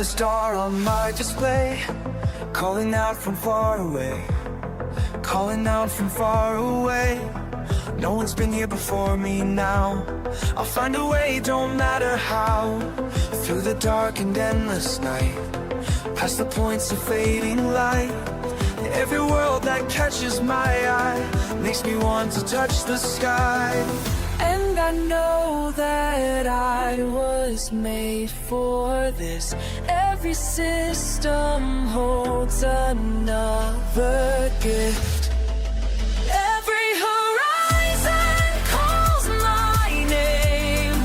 another star on my display, calling out from far away, calling out from far away. No one's been here before me now. I'll find a way, don't matter how. Through the dark and endless night, past the points of fading light. Every world that catches my eye makes me want to touch the sky. And I know that I was made for this. Every system holds another gift. Every horizon calls my name.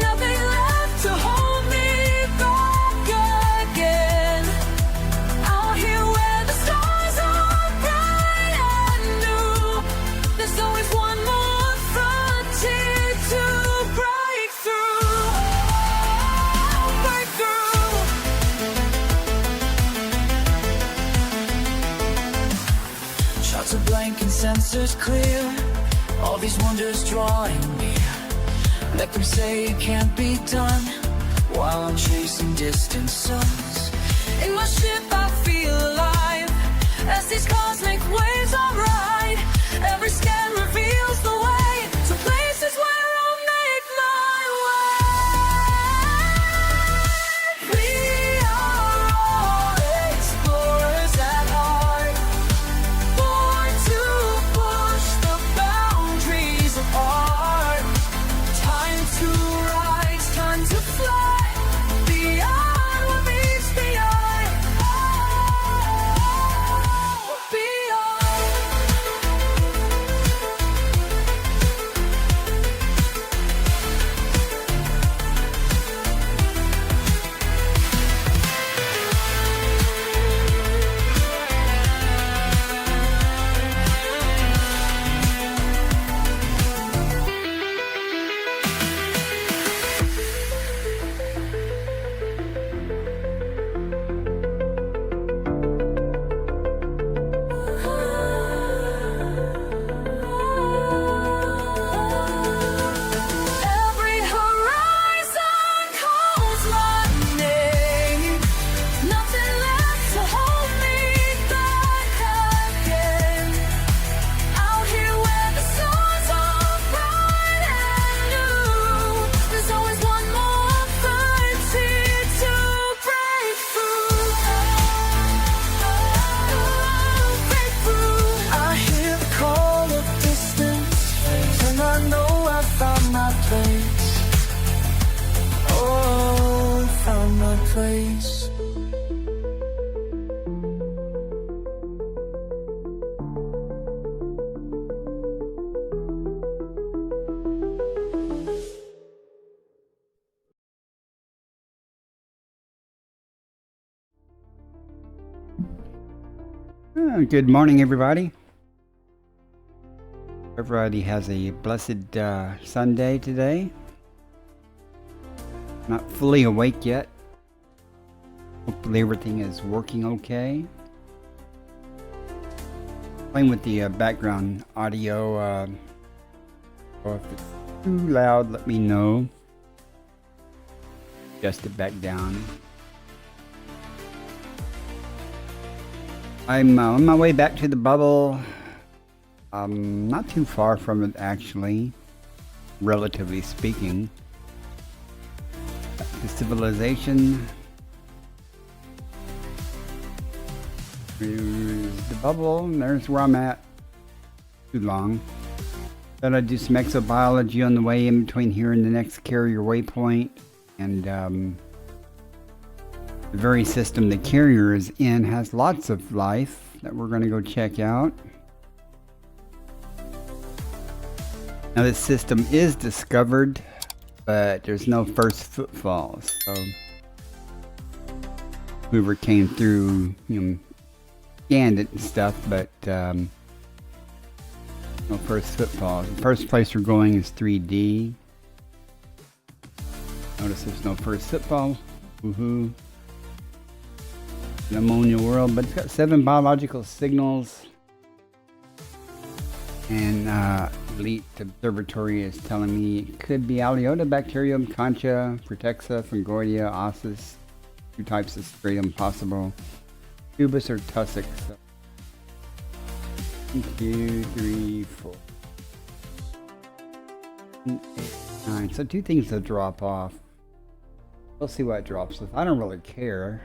Nothing left to hold me back again. Out here where the stars are bright and new, there's always one more frontier to break through. Break through. Shots are blank and sensors clear, all these wonders drawing near. Let them say it can't be done, while I'm chasing distant suns. In my ship I feel alive, as these cosmic waves I ride. Every scan reveals the way to places where I'll make my way. We are all explorers at heart, born to push the boundaries of art. Time to rise, time to fly, beyond what meets the eye. Beyond. Every horizon calls my name. Nothing left to hold me back again. Out here where the stars are bright and new, there's always one more frontier to break through. Break through. I hear the call of distance, and I know I found my place. Oh, I found my place. Good morning, everybody. Everybody has a blessed Sunday today. Not fully awake yet. Hopefully everything is working okay. Playing with the background audio. Or if it's too loud, let me know. Adjust it back down. I'm on my way back to the bubble. Not too far from it, actually, relatively speaking. The civilization. Here's the bubble, and there's where I'm at. Too long. Thought I'd do some Exo-Biology on the way in between here and the next carrier waypoint. And the very system the carrier is in has lots of life that we're going to go check out. Now this system is discovered, but there's no first footfalls. So whoever came through, scanned it and stuff, but no first footfalls. The first place we're going is 3D. Notice there's no first footfall. Woohoo. An ammonia world, but it's got 7 biological signals. And Elite Observatory is telling me it could be Aliota, Bacterium, Concha, Protexa, Fungoidia, Ossus, two types of stratum possible. Tubus or tussock. So 1, 2, 3, 4, 8, 9. So 2 things to drop off. We'll see what it drops with. I don't really care.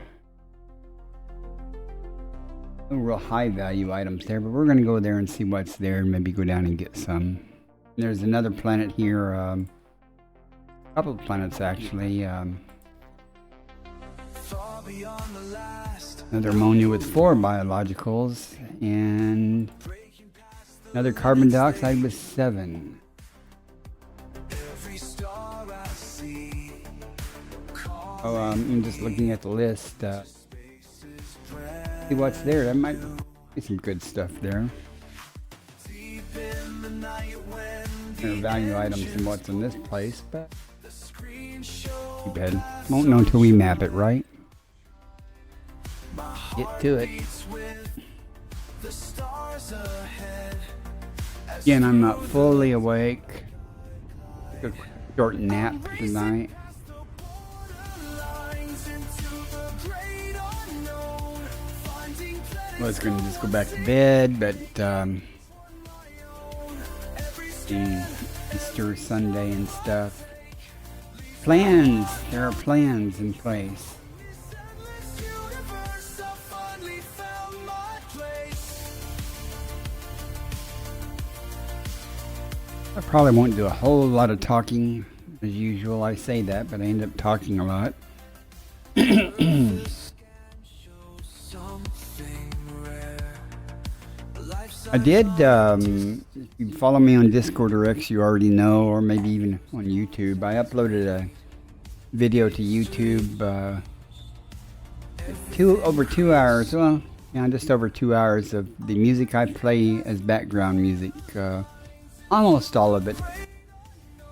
No real high value items there, but we're going to go there and see what's there and maybe go down and get some. There's another planet here, a couple of planets actually. Another ammonia with 4 biologicals and another carbon dioxide with 7. Oh, I'm just looking at the list. See what's there. There might be some good stuff there. There are value items and what's in this place, but too bad. Won't know until we map it, right? Get to it. Again, I'm not fully awake. Took a short nap tonight. I was going to just go back to bed, but Easter Sunday and stuff. Plans! There are plans in place. I probably won't do a whole lot of talking as usual. I say that, but I end up talking a lot. I did, if you follow me on Discord or X, you already know, or maybe even on YouTube. I uploaded a video to YouTube, over 2 hours, well, yeah, just over 2 hours of the music I play as background music. Almost all of it.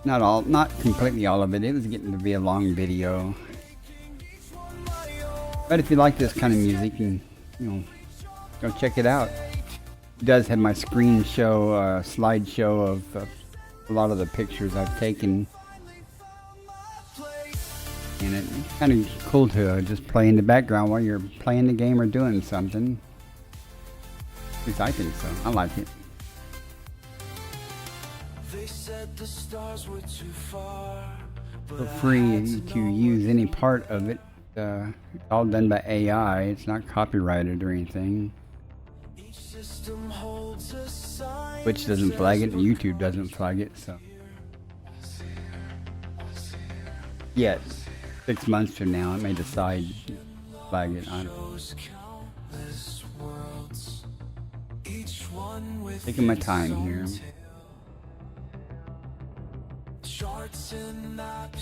Not completely all of it. It was getting to be a long video. But if you like this kind of music, and go check it out. It does have my screen show, slideshow of a lot of the pictures I've taken. And it's kind of cool to just play in the background while you're playing the game or doing something. At least I think so. I like it. For free to use any part of it. It's all done by AI. It's not copyrighted or anything. Twitch doesn't flag it and YouTube doesn't flag it, so. Yet, 6 months from now, it may decide to flag it. I don't know. Taking my time here.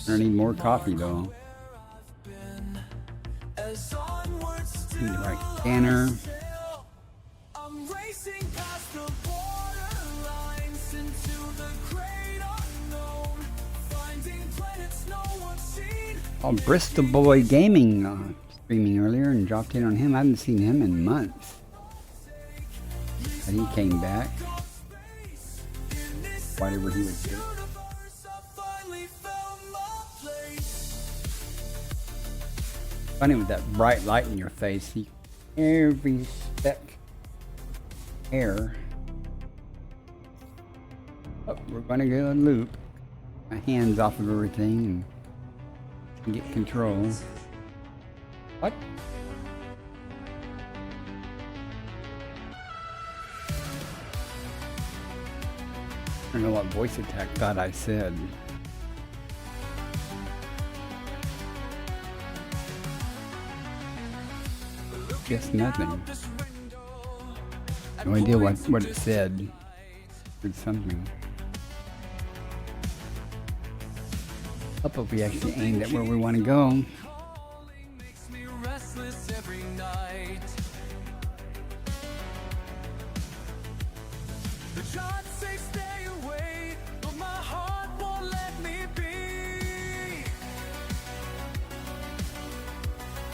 I need more coffee though. Need the right scanner. Oh, Bristol Boy Gaming streaming earlier and dropped in on him. I haven't seen him in months. And he came back. Whatever he was doing. Funny with that bright light in your face. Every speck hair. Oh, we're gonna go and loop. My hands off of everything and get control. What? I don't know what voice attack thought I said. Guess nothing. No idea what it said. It's something. Hope if we actually aimed at where we want to go.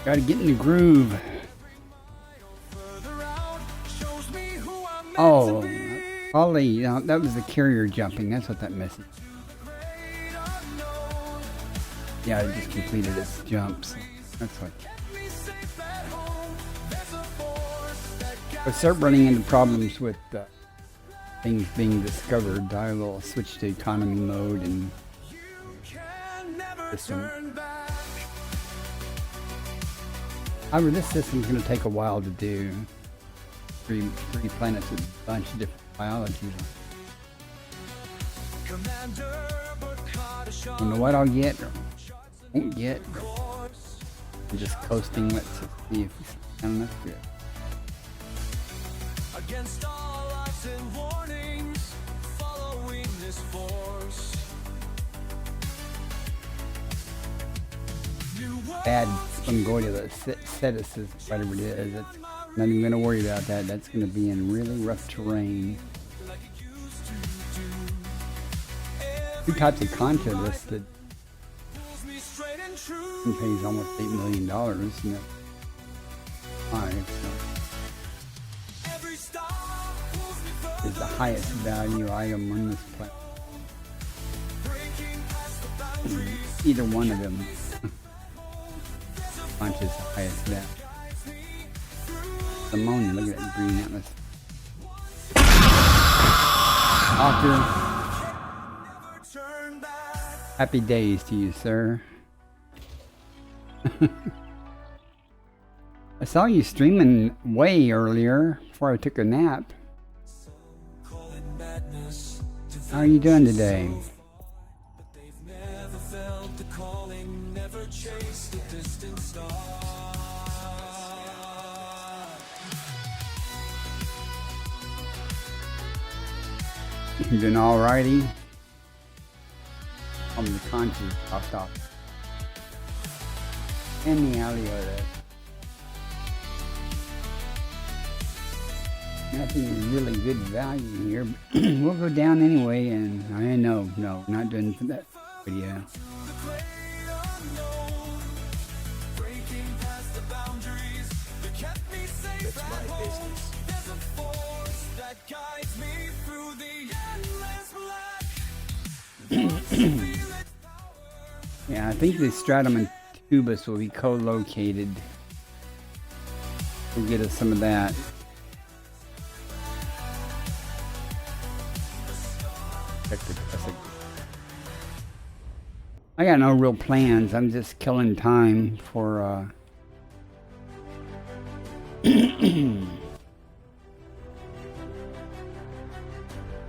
Gotta get in the groove. Oh, probably, that was the carrier jumping. That's what that message. Yeah, it just completed its jumps. That's what. I start running into problems with things being discovered, I will switch to economy mode and system. However, this system's going to take a while to do. Three planets with a bunch of different biology. Don't know what I'll get or won't get. I'm just coasting. Let's see if it's sound enough good. Against all odds and warnings, following this force. Bad Spongolia, the Cetus, whatever it is. That's not even going to worry about that. That's going to be in really rough terrain. Two types of content listed. He pays almost $8 million. You know. Is the highest value item on this planet. Either one of them. Punch is the highest value. Ammonia, look at that green atlas. Doctor. Happy days to you, sir. I saw you streaming way earlier before I took a nap. How are you doing today? You doing alrighty? The conches popped off. And the aliola. Nothing really good value here. We'll go down anyway, and I know, no, not doing that video. That's my business. Yeah, I think the stratum and tubus will be co-located. We'll get us some of that. I got no real plans. I'm just killing time for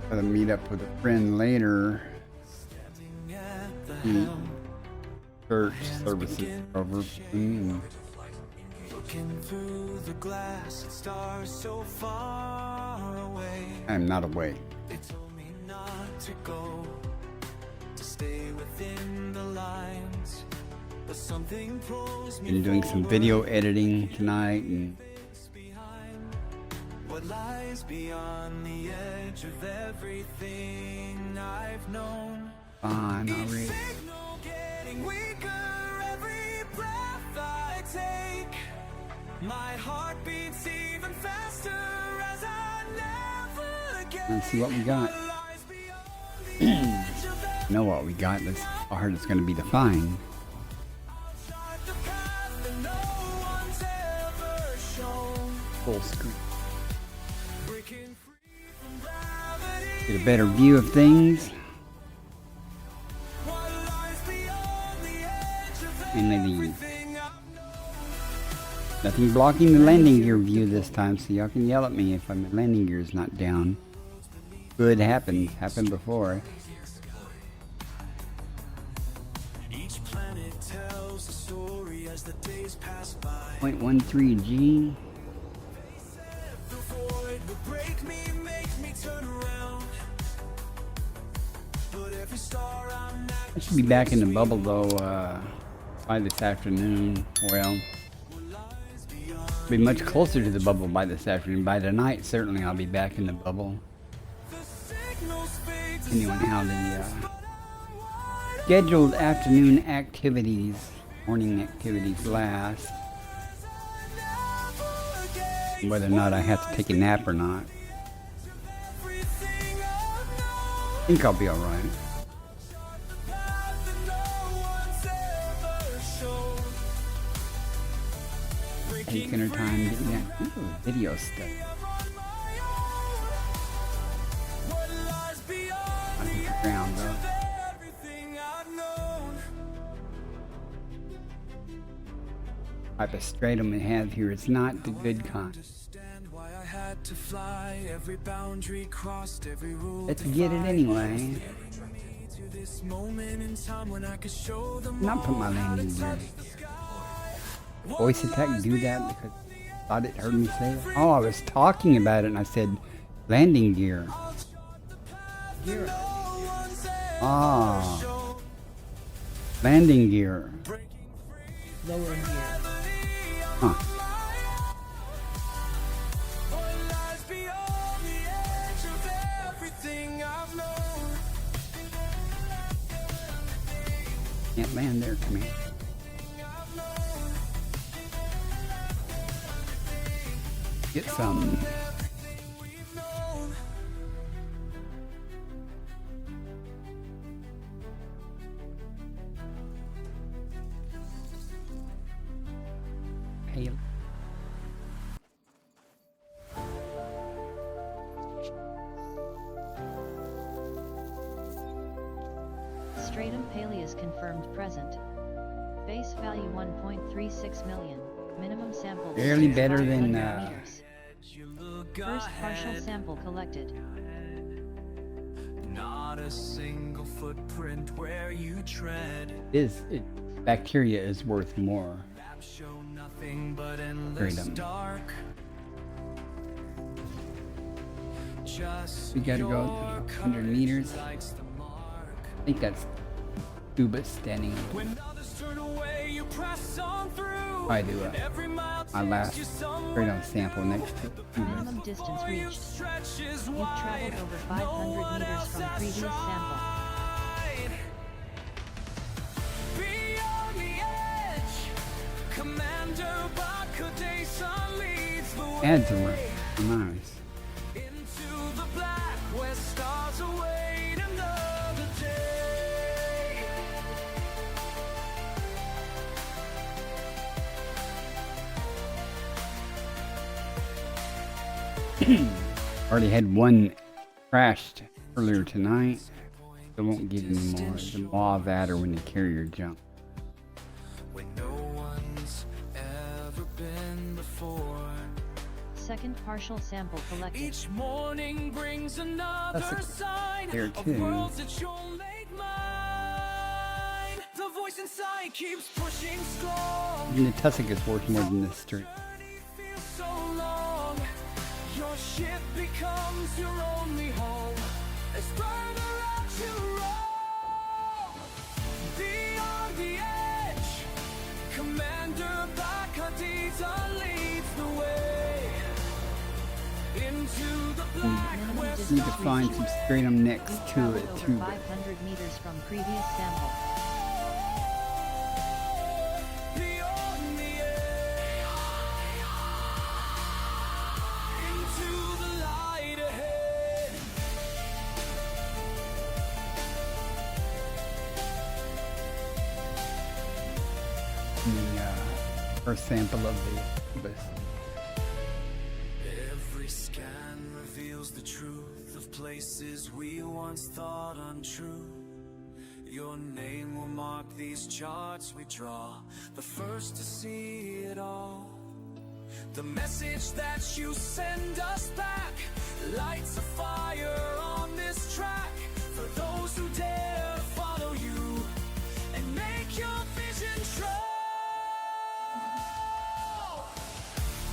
gotta meet up with a friend later. Church services over. I'm not away. They told me not to go, to stay within the lines, but something pulls me. Been doing some video editing tonight and what lies beyond the edge of everything I've known. Fine, already. Getting weaker every breath I take. My heart beats even faster as I never get. Let's see what we got. Know what we got. That's how hard it's going to be to find. Full screen. Get a better view of things. And nothing blocking the landing gear view this time, so y'all can yell at me if my landing gear is not down. Good happens. Happened before. Each planet tells a story as the days pass by. 0.13 G. I should be back in the bubble though by this afternoon. Well, be much closer to the bubble by this afternoon. By tonight, certainly I'll be back in the bubble. Depending on how the scheduled afternoon activities, morning activities last. Whether or not I have to take a nap or not. I think I'll be alright. taking her time getting that video stuff. I hit the ground though. Type of stratum it has here, it's not the good kind. Let's get it anyway. Not put my landing gear. Voice attack do that because I thought it heard me say it. Oh, I was talking about it and I said landing gear. Ah, landing gear. Lower gear. Huh. Can't land there, come here. Get some. Hey. Stratum Paleus confirmed present. Base value 1.36 million. Minimum sample Barely distance better 500 than, meters. First partial sample collected. Not a single footprint where you tread. Bacteria is worth more. Show nothing but endless Freedom. dark. Just We gotta go 100 meters. lights the mark. I think that's scuba standing. When others turn away, you press on through. I do Every mile my last takes you somewhere. freedom sample next to scuba. Minimum distance reached. Stretches You've wide. traveled over 500 meters from previous sample. Beyond the edge, Commander Bakudesa leads the way. Adds a room. Nice. Into the black where stars await another day. Already had one crashed earlier tonight. So won't get any more. The law of that or when the carrier jump. When no one's ever been before. Second partial sample collected. Each morning brings another That's sign there of too. worlds that you'll make mine. The voice inside keeps pushing strong. And the tussock is worth more than this street. Journey feels so long. Your ship becomes your only home. As further out you roll. Beyond the edge, Commander Bakudesa leads the way. Into the black Minimum where distance Need to find some reached. stratum next You've to traveled it over too. 500 meters from previous sample. beyond the edge. Into the light ahead. The first sample of the bus. Every scan reveals the truth of places we once thought untrue. Your name will mark these charts we draw, the first to see it all. The message that you send us back lights a fire on this track for those who dare follow you and make your vision true.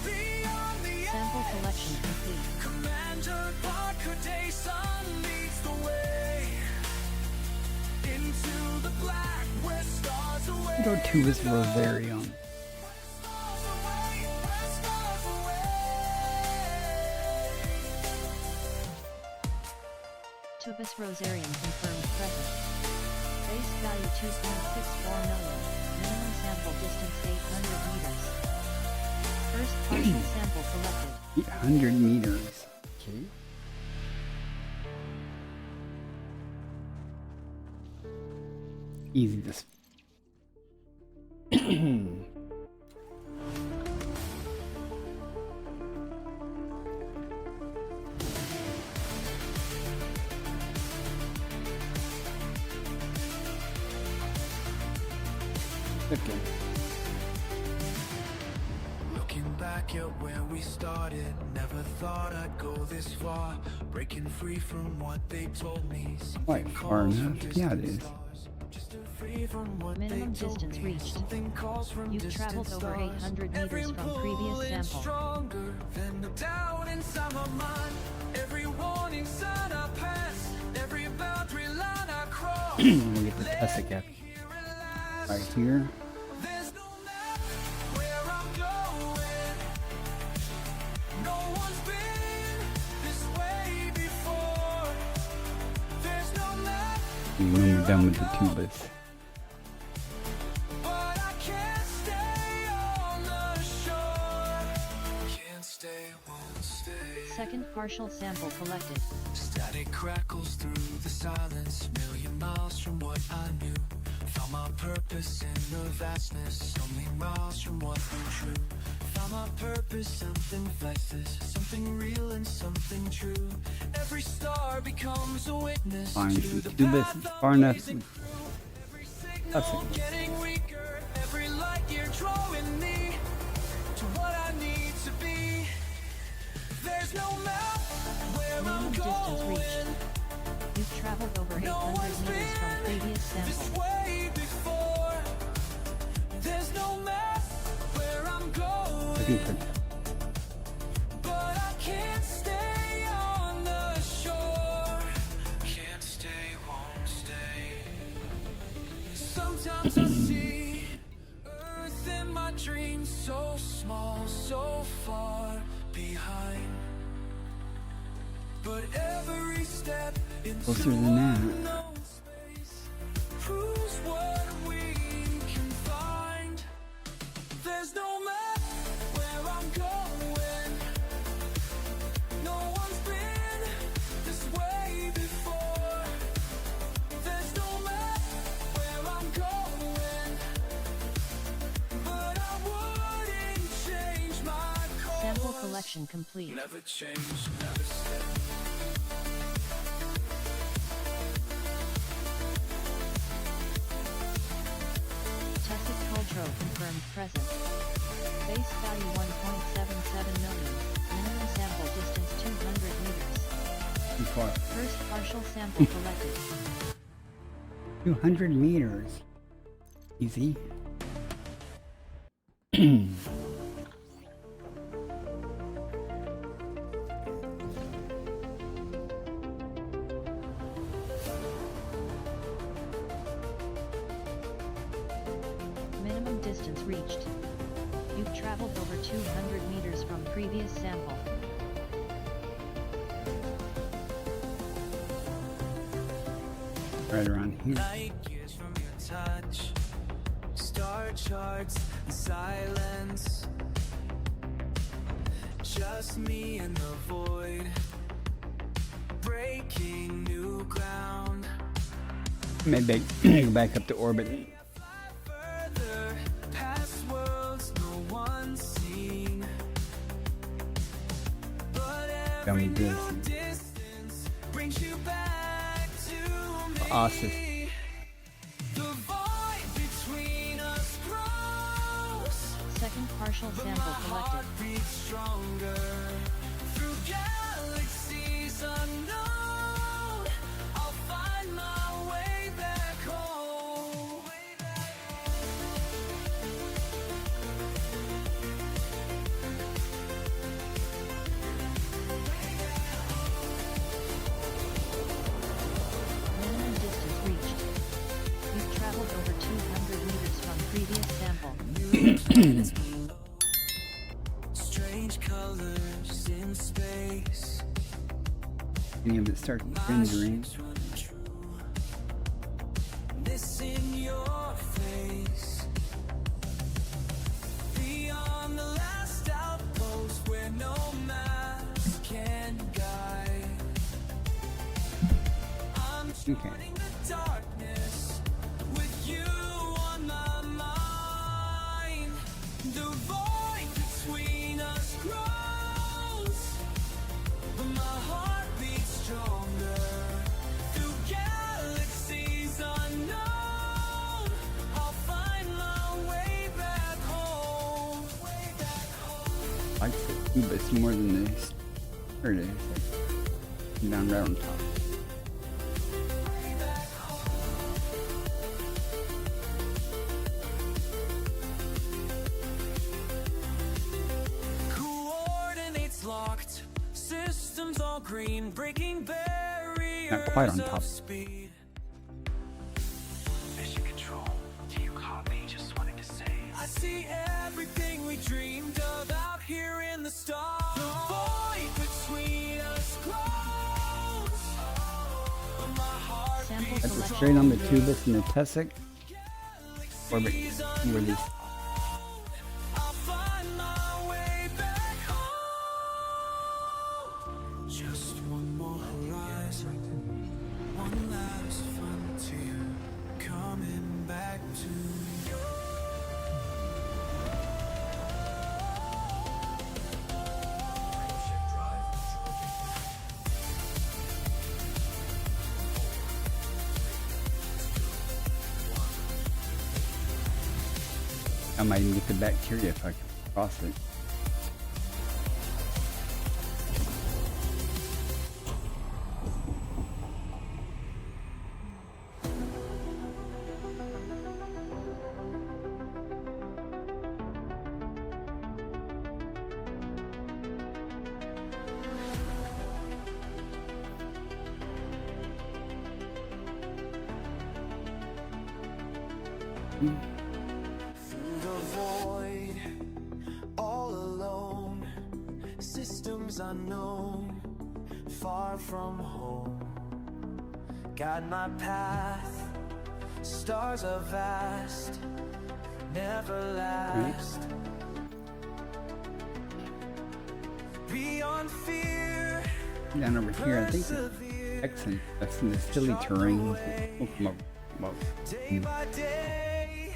Beyond the Sample collection complete. Commander Bakudesa leads the way into the black where stars away. Go to this Rosarium. Stars away, where stars away. Tubus Rosarium confirmed present. Base value 2.64 million. Minimum sample distance 800 meters. First partial sample collected. 800 meters. Okay. Easy to Okay. Looking back at where we started, never thought I'd go this far. Breaking free from what they told me. Quite far enough. Yeah, it is. Minimum distance reached. You've traveled over 800 meters from previous sample. Stronger than the doubt inside my mind. Every warning sign I pass, every boundary line I cross. We'll get the Tessica right here. There's no map where I'm going. No one's been this way before. There's no map, And when we're done with the tubeless. but I can't stay on the shore. Can't stay, won't stay. Second partial sample collected. Static crackles through the silence, million miles from what I knew. Found my purpose in the vastness, only miles from what was true. Found my purpose, something flexes, something real and something true. Every star becomes a witness Fine, to the the tubeless path is I'm far enough. blazing through. Every That's signal it. getting weaker, every light year drawing me to what I need to be. There's no map where Minimum I'm distance going. reached. You've traveled over 800 meters from previous This sample. way before. There's no map where I'm Looking going, for but I can't stay on the shore. Can't stay, won't stay. Sometimes I see Earth in my dreams, so small, so far behind. But every step into closer than that. unknown space proves what we can find. There's no map where I'm going. No one's been this way before. There's no map where I'm going, but I wouldn't change my course. Sample collection complete. Never change, never stay. Tested Cultro confirmed present. Base value 1.77 million. Minimum sample distance 200 meters. too far. First partial sample collected. 200 meters. Easy. Minimum distance reached. You've traveled over 200 meters from previous sample. Right around here. Light years from your touch, star charts and silence. Just me and the void, breaking new ground. Maybe go back up to orbit. Further past worlds no one's seen. But Done every with this. new distance brings you back to me. Awesome. The void between us grows. Second partial But my sample collected. heart beats stronger through galaxies unknown. I'll find my way back home. Minimum distance reached. You've traveled over 200 meters from previous sample. Strange colors in space. Any of it starts rendering. This in your face. Beyond the last outpost where no maps can guide. I'm Okay. joining the darkness with you on my mind. The void between us grows, but my heart beats stronger through galaxies unknown. I'll find my I like the Cubus more than this. There it is. Down right on top. Coordinates locked, systems all green, breaking barriers. Not quite on top. Of speed. Mission control, do you copy? Just wanted to say I see everything we dreamed of out here in the stars. The void between us grows. My heart Sample That's selection. straight on the Cubus and the Tussock. Where these I'll find my way back home. Just one more horizon, one last frontier, coming back to you. I might even get the bacteria if I can cross it. Through the void, all alone, systems unknown, far from home. Guide my path, stars are vast, never last. Beyond fear, Down over here, I think it's persevere. Texan. That's in the silly terrain. Oh, come up. Day by day,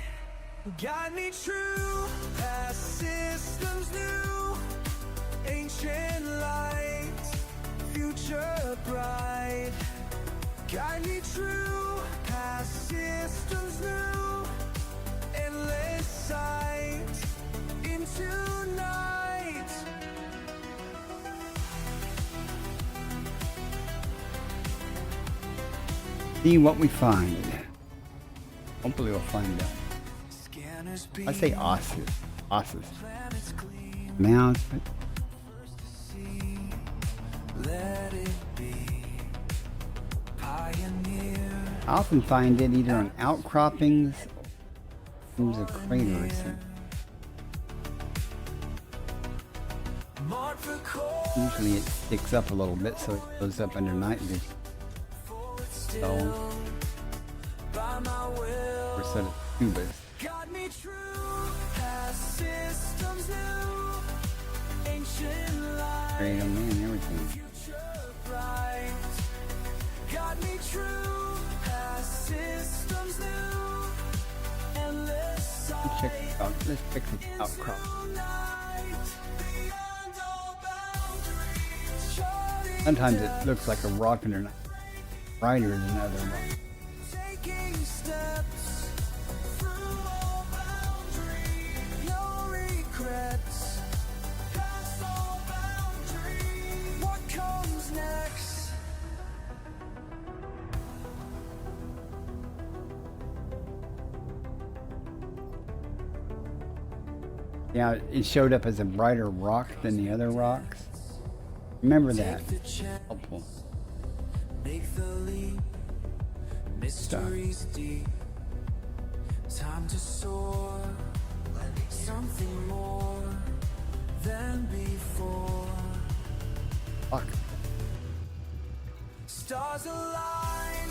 guide me true, past systems new, ancient light, future bright. Guide me true, past systems new, endless sight, into night. See what we find. Hopefully we'll find out. Scanners I say beam, osses. Osses. planets gleam, Mouse, but see, let it be. Pioneer. I often find it either on outcroppings or there's a crater or something. Mark the course, Usually it sticks up a little bit so it goes up under nitrogen. So, by my will. or set of Cubus. Got me true, past systems new, ancient light, Great on me and everything. future bright. Got me true, past systems new, endless sight. Check this out. Let's check this outcrop. Tonight, beyond all boundaries, charting Sometimes it looks like a rock and they're not brighter than other rocks. taking steps through all boundaries, no regrets, past all boundaries. What comes next? Yeah, it showed up as a brighter rock than the other rocks. Remember that. The chance, Helpful. make the leap, mysteries deep. Time to soar, something more than before. Fuck. Stars align,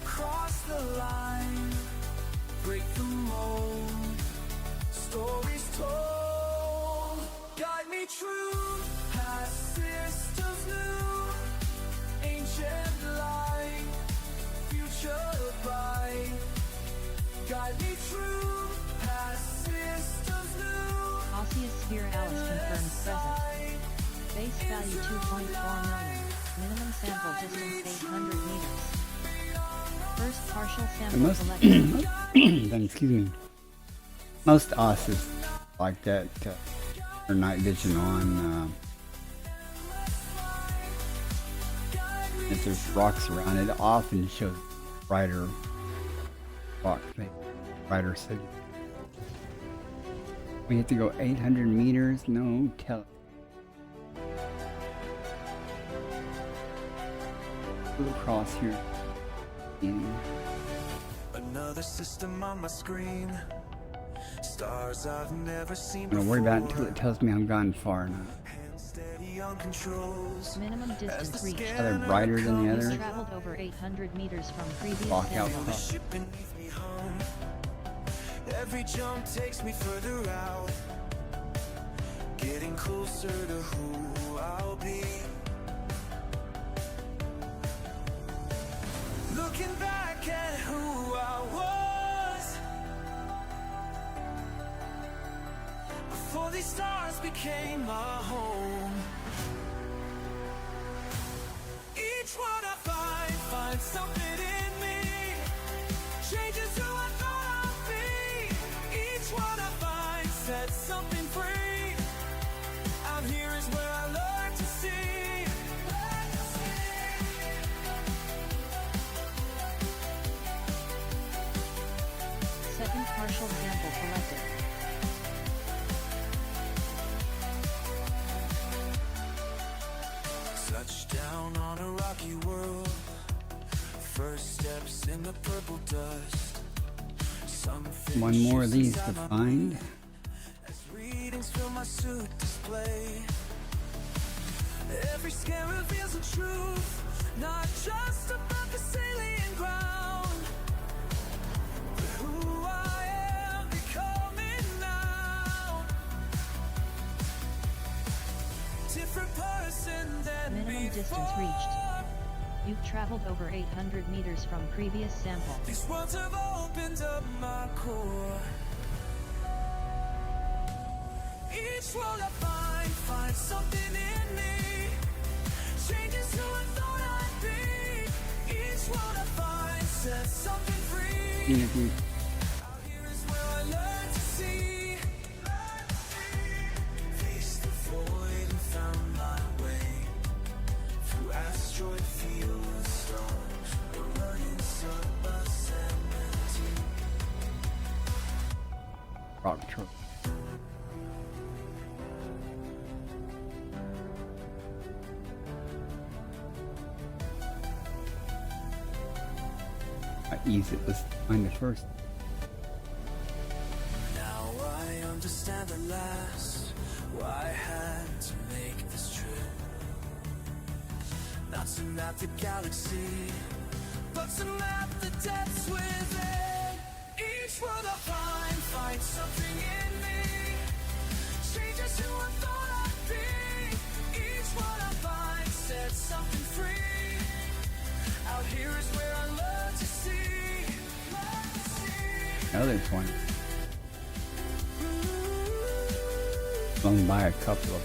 cross the line, break the mold, stories told. Guide me true, past systems new, ancient light, future bright. Guide me true, past systems new, Osseous spiralis confirmed present. Base value 2.4 million. Minimum sample distance 800 meters. First partial And sample most, selection. then excuse me. Most osses like that or night vision on. If there's rocks around, it often shows brighter rock thing, brighter city. We have to go 800 meters. No tell. Go across here. Another system on my screen. Stars I've never seen I'm before. gonna worry about it until it tells me I'm gone far enough. Hands steady on controls. Minimum distance reached. Are they brighter than the You others? traveled over 800 meters from previous Walk out sample. The ship beneath me hum. Every jump takes me further out. Getting closer to who I'll be. Looking back at who I was before these stars became my home. Each one I find something in me, changes who I thought I'd be. Each one I find sets something free. Out here is where I learn to see. Second partial sample collected. Touchdown on a rocky world. First steps in the purple dust. One more of these to find. As readings fill my suit display. Every scan reveals the truth, not just about the alien ground, but who I am becoming now. Different person than Minimum distance before. reached. You've traveled over 800 meters from previous sample. These worlds have opened up my core. Each world I find something in me, changes who I thought I'd be. Each world I find sets something free. Even if you Out here is where I learn to see. Faced the void and found my way. Through asteroid field storms, we're running sub-cementing. rock truck. How easy it was to find the first. Now I understand at last why I had to make this trip. Not to map the galaxy, but to map the depths within. Each world I find something in me, changes who I thought I'd be. Each one I find sets something free. Out here is where I learn to see. Now there's one. Flown by a couple of.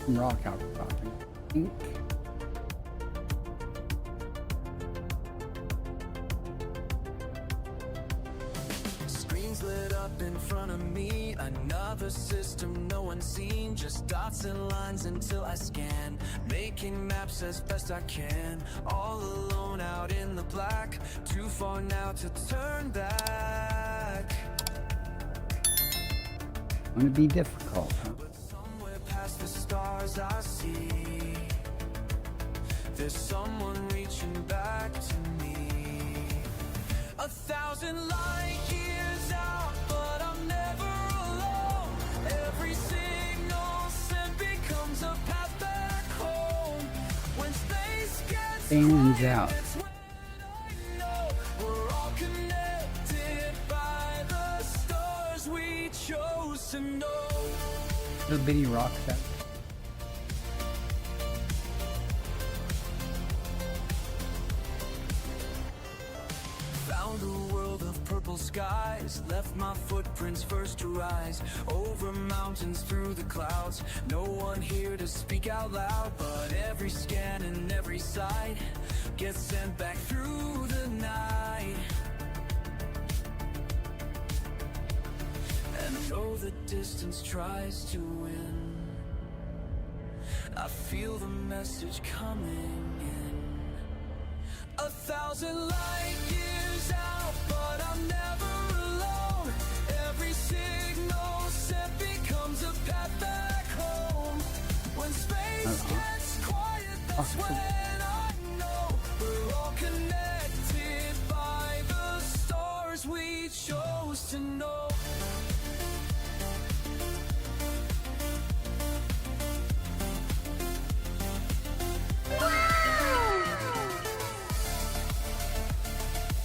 Rock outcropping. Ink. Screens lit up in front of me, another system no one's seen. Just dots and lines until I scan, making maps as best I can. All alone out in the black, too far now to turn back. Gonna be difficult, huh? But somewhere past the stars I see, there's someone reaching back to me. 1,000 light years out, but I'm never alone. Every signal sent becomes a path back home. When space gets Stands quiet, out. that's when I know we're all connected by the stars we chose to know. Little bitty rock set. Found a world of purple skies, left my footprints first to rise, over mountains, through the clouds. No one here to speak out loud, but every scan and every sight gets sent back through the night. And though the distance tries to win, I feel the message coming in. 1,000 light years out, but I'm never alone. Every signal sent becomes a path back home. When space gets quiet, that's when I know we're all connected by the stars we chose to know.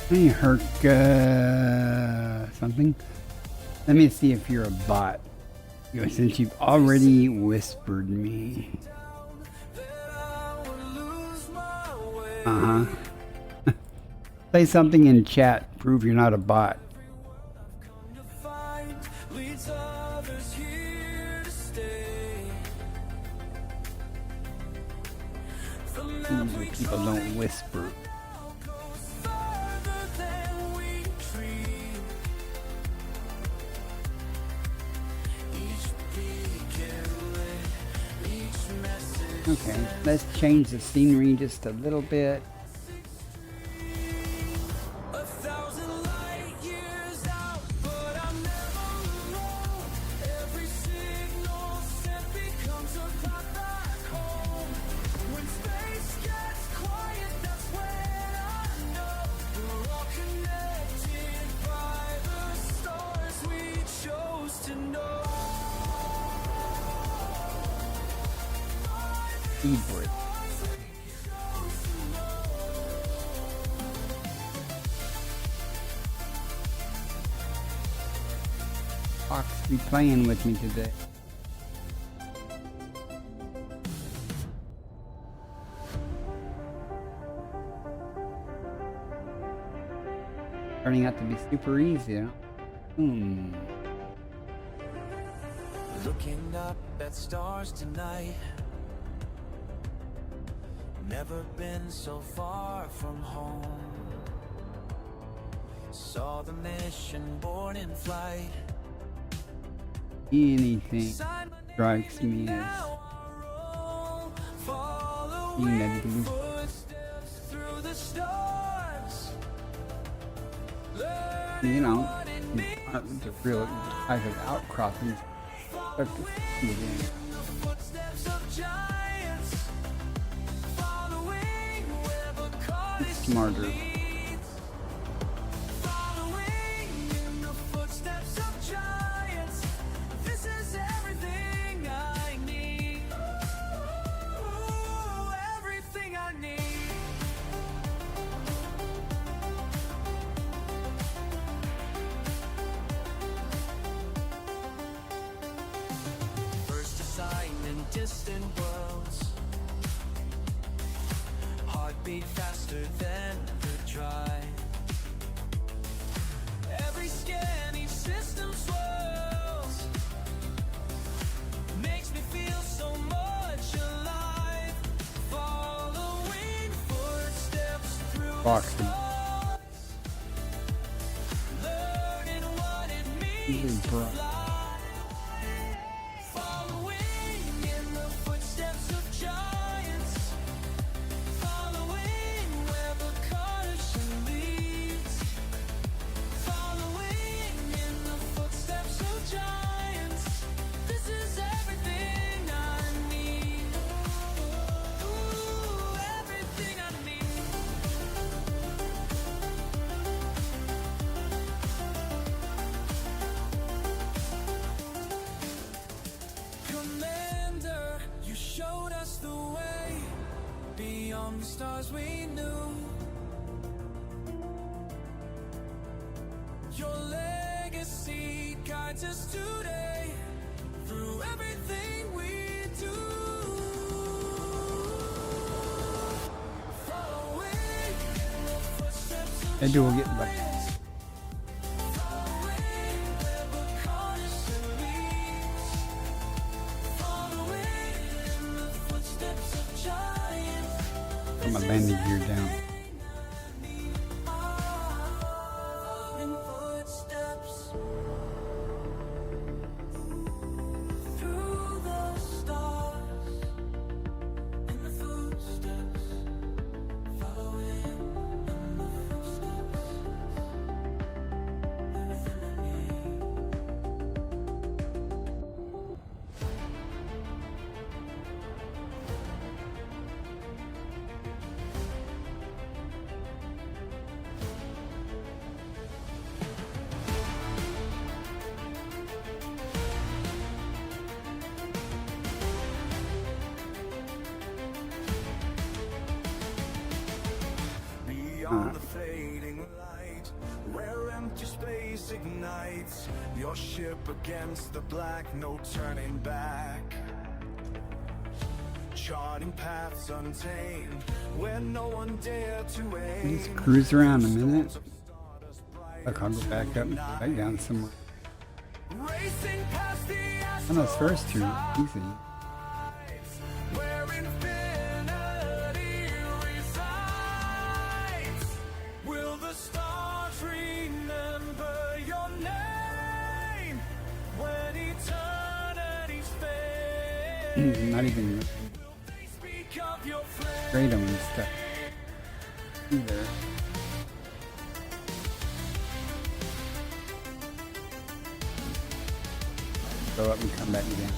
Hey, Herc, something. Let me see if you're a bot. Since you've already whispered me. Say something in chat. Prove you're not a bot. Usually people don't whisper. Okay, let's change the scenery just a little bit. Keyboard. Fox be playing with me today. Turning out to be super easy, huh? Looking up at stars tonight. Never been so far from home. Saw the mission born in flight. Anything strikes me as negative. You know, the real type of outcroppings. Smarter. First assigned in distant worlds. Heartbeat faster than the drive. Every scan, each system swirls. Makes me feel so much alive. Following footsteps through the stars. Learning what it means to fly. Beyond the stars we knew, your legacy guides us today through everything we do. Following in the footsteps of Maybe we'll get back. giants. Put my landing gear down. Beyond the fading light, where empty space ignites, your ship against the black, no turning back. Charting paths untamed, where no one dare to aim. Just cruise around a minute. Look, I'll go back up, back down somewhere. Racing past the On those first two, easy. where infinity resides. Will the stars remember your name when eternity's fade? Not even They speak of your flame. freedom and stuff. Either. Go up and come back again.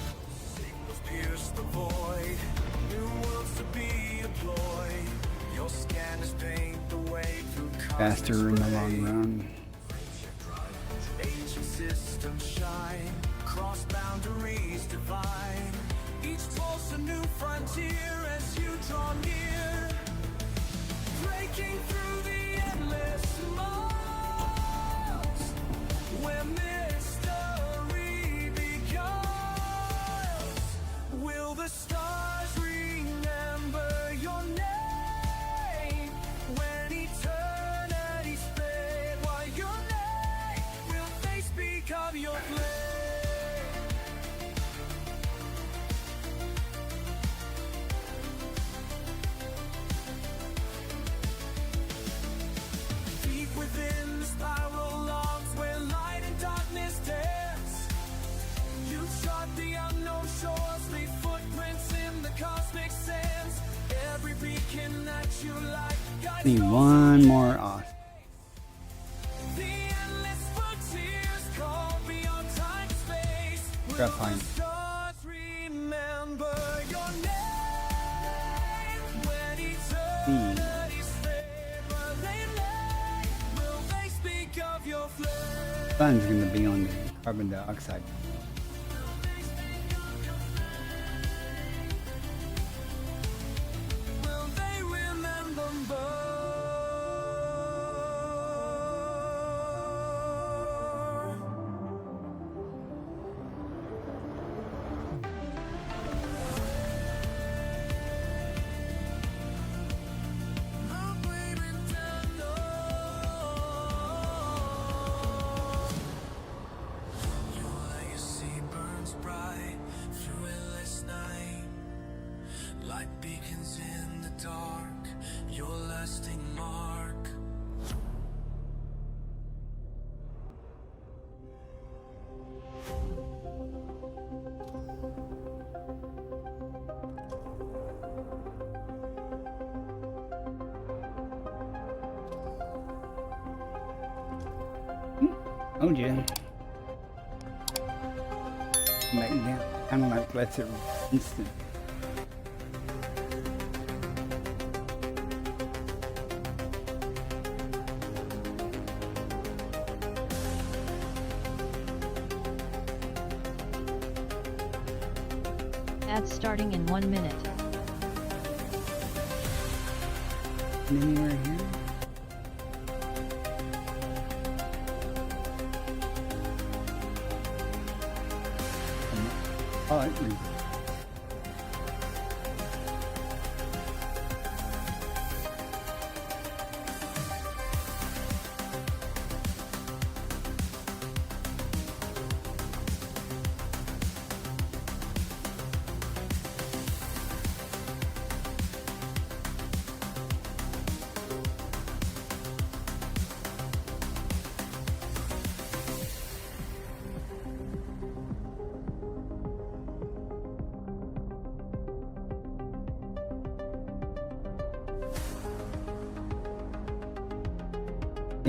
Signals pierce the void, new worlds to be employed. Your scanners paint the way through Faster in the long run. ancient systems shine, cross boundaries divine. Each pulse a new frontier as you draw near, breaking through the endless miles, where mystery beguiles. Will the stars remember your name when eternity's fade? While your name, will they speak of your flame? Deep within the spiral logs where light and darkness dance, you chart the unknown shores, leave footprints in the cosmic sands. Every beacon that you light guides Need your one more off. the endless frontiers call beyond time and space. Will Gotta the find- stars remember your name when eternity's fade? While they lay, will they speak of your flame? Sun's gonna be on the carbon dioxide. Will they remember more? I'm waiting down your legacy burns bright through endless night, like beacons in the dark, your lasting mark. Oh yeah. Back down. Kinda like lets it instant. Ads starting in 1 minute. Anywhere here? Oh, I agree.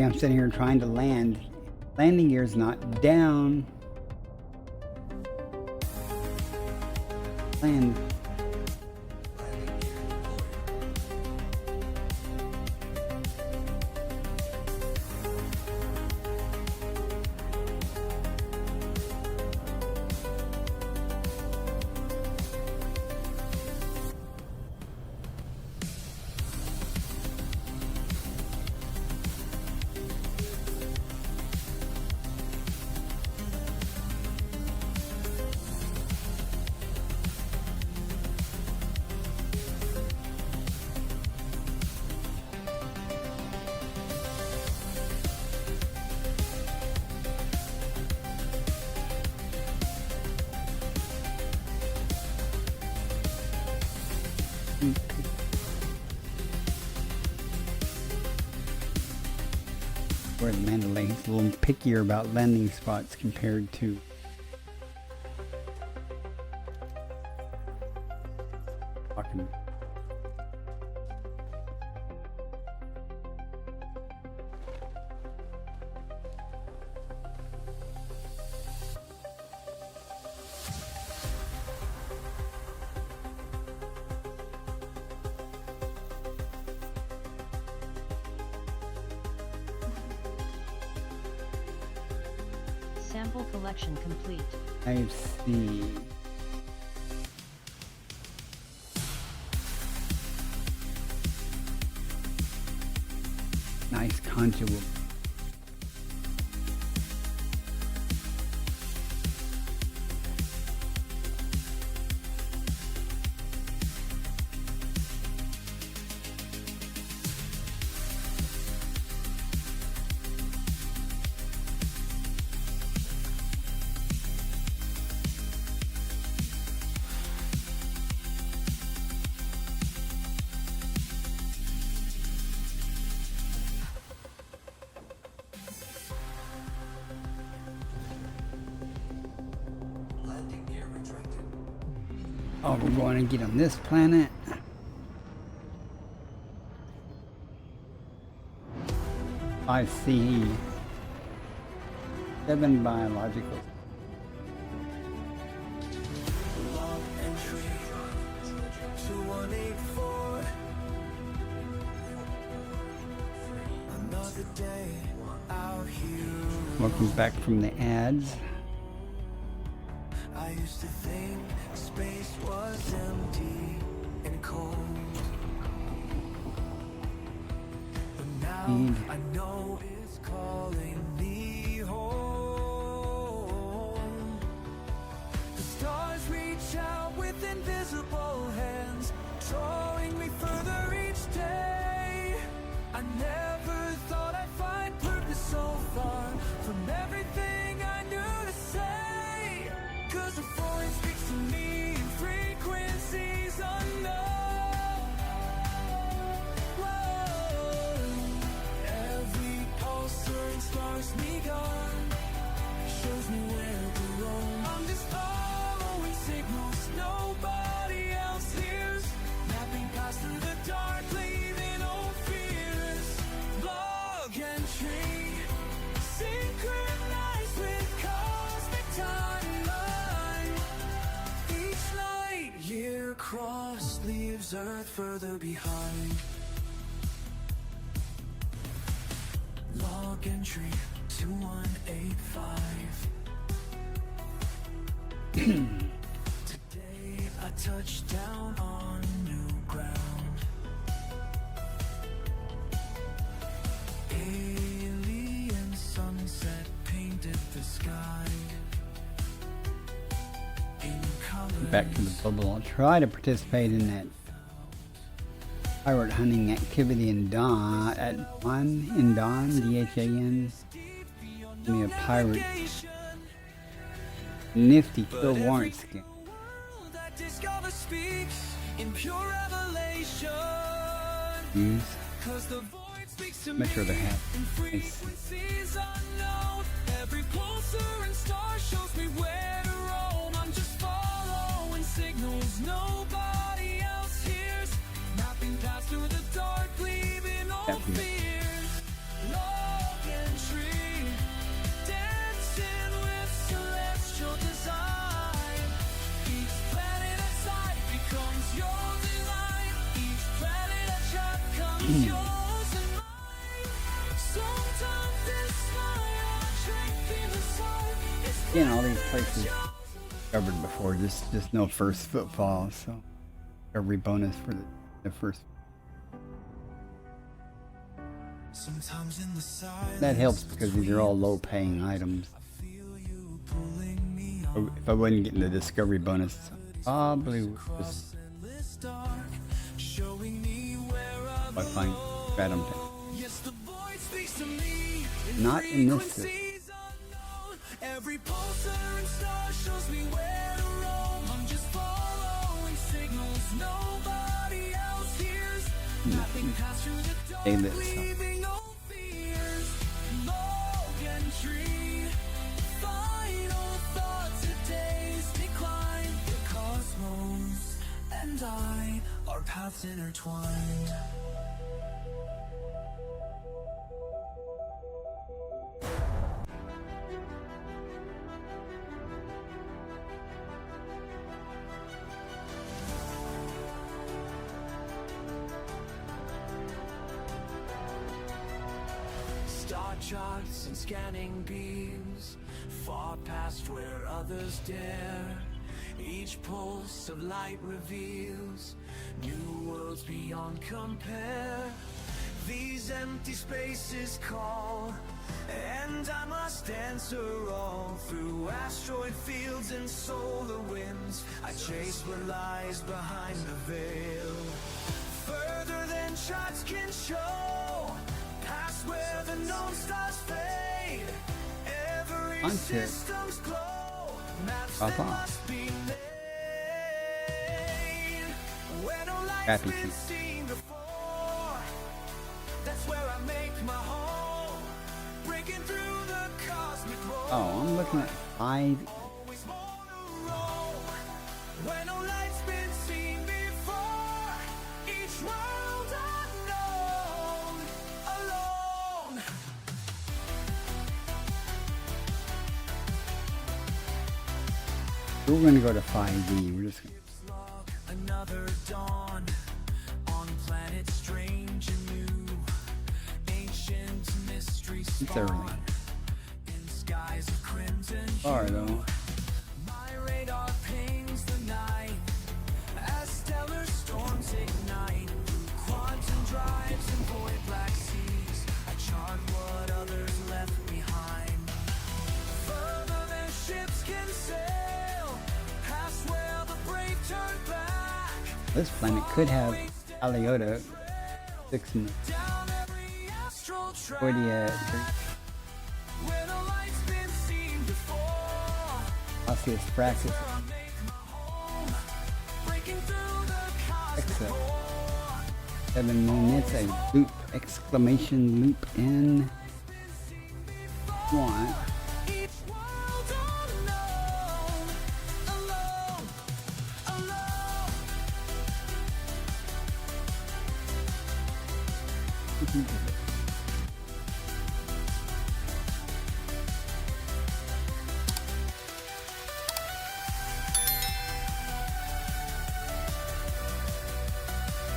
Yeah, I'm sitting here trying to land. Landing gear's not down. Land. Where the Mandalay's a little pickier about landing spots compared to fucking. Sample collection complete. I see. Nice contour. Oh, we're going to get on this planet. I see 7 biological. Log entry 2184. Another day out here. Welcome back from the ads. I used to think space was empty and cold, but now I know it's calling me home. The stars reach out with invisible hands, drawing me further each day. I never thought I'd find purpose so far from everything I knew to say. 'Cause the voice speaks to me in frequencies unknown. Whoa. Every pulse and stars me gone, shows me where to roam. I'm just following signals nobody else hears, mapping past through the dark, leaving old fears. Log entry synchronized with cosmic timeline. Each light year cross leaves Earth further behind. Log entry 2185. Today I touched down on new ground. Alien sunset painted the sky in color. Back to the bubble. I'll try to participate in that pirate hunting activity in Dawn at Dawn, DHAN. Give me a pirate. Nifty kill warrant skin. That discover speaks in pure revelation. Use. 'Cause the void speaks to Much me rather have. in Nice. frequencies unknown. Every pulsar and star shows me where to roam. I'm just following signals nobody else hears, mapping paths through the dark, leaving old Definitely. fears. Log Again, all these places covered before, just no first footfall, so every bonus for the first. That helps because these are all low-paying items. If I wasn't getting the discovery bonus, I probably would just I find Stratum. Not in this system. Every pulsar and star shows me where to roam. I'm just following signals nobody else hears. Mapping past through the dark, leaving no fears. Log entry. Final thought, today's decline. The cosmos and I, our paths intertwined. Star charts and scanning beams, far past where others dare. Each pulse of light reveals new worlds beyond compare. These empty spaces call, and I must answer all. Through asteroid fields and solar winds, I chase what lies behind the veil. Further than charts can show, past where the known stars fade. Every system's glow, maps that must be made. Where no light's been seen before, that's where I make my home. Breaking through the cosmic roar. Oh, I'm looking at 5. Always more to roll. Where no light's been seen before, each world unknown, alone. We're going to go to 5D. We're just going to. Another dawn on planets strange and new. Ancient mystery It's early. in skies of crimson. Far though. My radar pings the night as stellar storms ignite. Quantum drives and void black seas, I chart what others left behind. Further than ships can sail, past where the brave turn back. This planet could have Aliota 6 and Down every astral track, 40 where the light's been seen before. Osseous Praxis I make my home, breaking through the cosmic Exo. roar. 7 minutes, a loop, exclamation loop in 1. Each world unknown, alone, alone.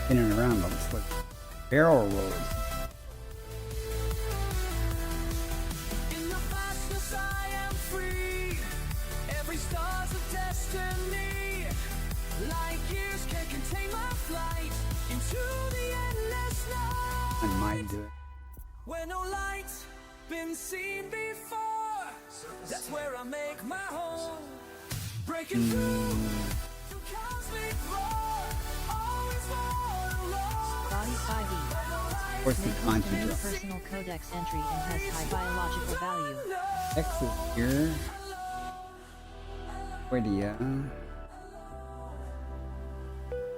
Spinning around on this like barrel rolls. In the vastness I am free. Every star's a destiny. Light years can't contain my flight into the endless night. I might do it. Where no light's been seen before, that's where I make my home. Breaking through cosmic roar, always more alone. Body 5E. Of course, the May conscious contain drop. personal codex entry and has high biological value. X is here. Where do you?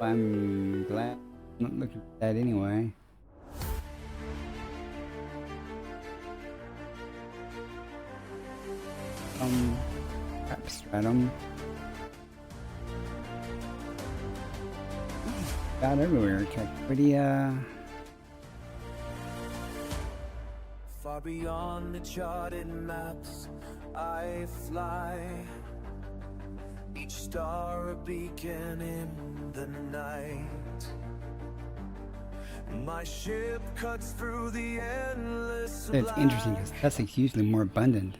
I'm glad I'm not looking at that anyway. Stratum. About everywhere. Trachydia. Far beyond the charted maps, I fly. Each star a beacon in the night. My ship cuts through the endless It's interesting because Tussock's usually more abundant.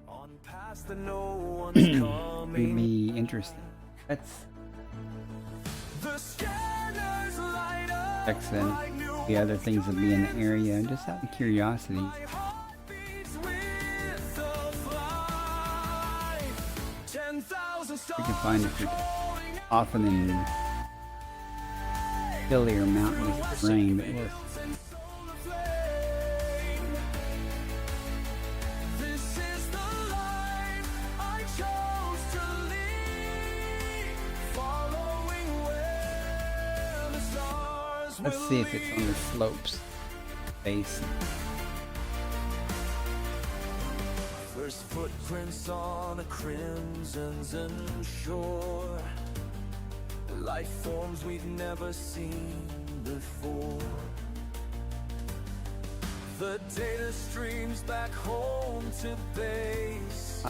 on paths that no one's It'd coming. be interesting. That's The scanners light up excellent. like new The other things that be in the area, just out of curiosity. My heart beats with the flight. 10,000 stars We can find if we can calling often in hillier mountains with rain, but we'll and solar flame. This is the life I chose to lead, following where the stars let's will see if it's on the lead. slopes. Base. First footprints on a crimson shore, life forms we've never seen before. The data streams back home to base,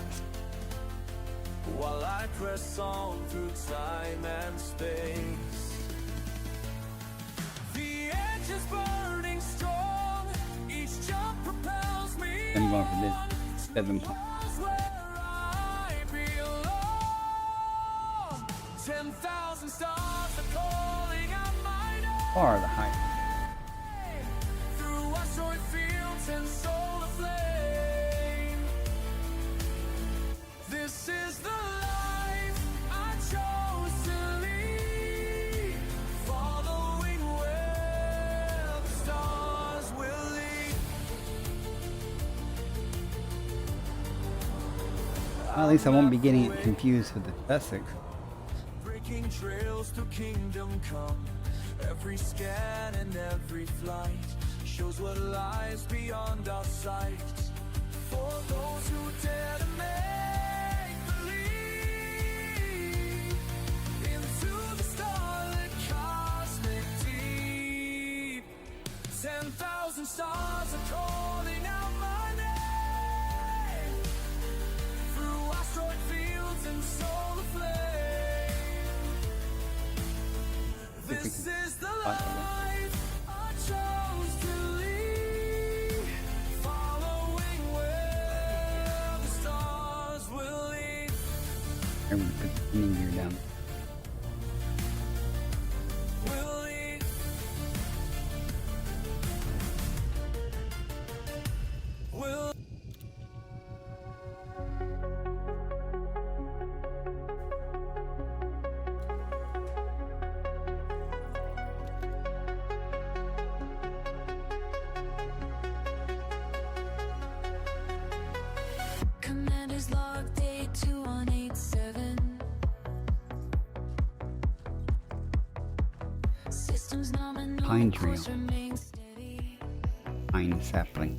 while I press on through time and space. The edge is burning strong, each jump propels me I'm going for this 7 towards where I belong. 10,000 stars are calling out my name. far the height. Through asteroid fields and solar flame. This is the life I chose to lead, following where the stars will lead. Well, at least I won't be getting it confused with the Tussock. Breaking trails through kingdom come. Every scan and every flight shows what lies beyond our sight. For those who dare to make believe into the starlit cosmic deep. 10,000 stars are calling out my name through asteroid fields and solar flame. This is the life I chose to lead, following where the stars will lead. Here we put the spinning gear down. Will lead. Will. Commander's log date 2187. Systems nominal Pine tree. course remains steady. Pine sapling.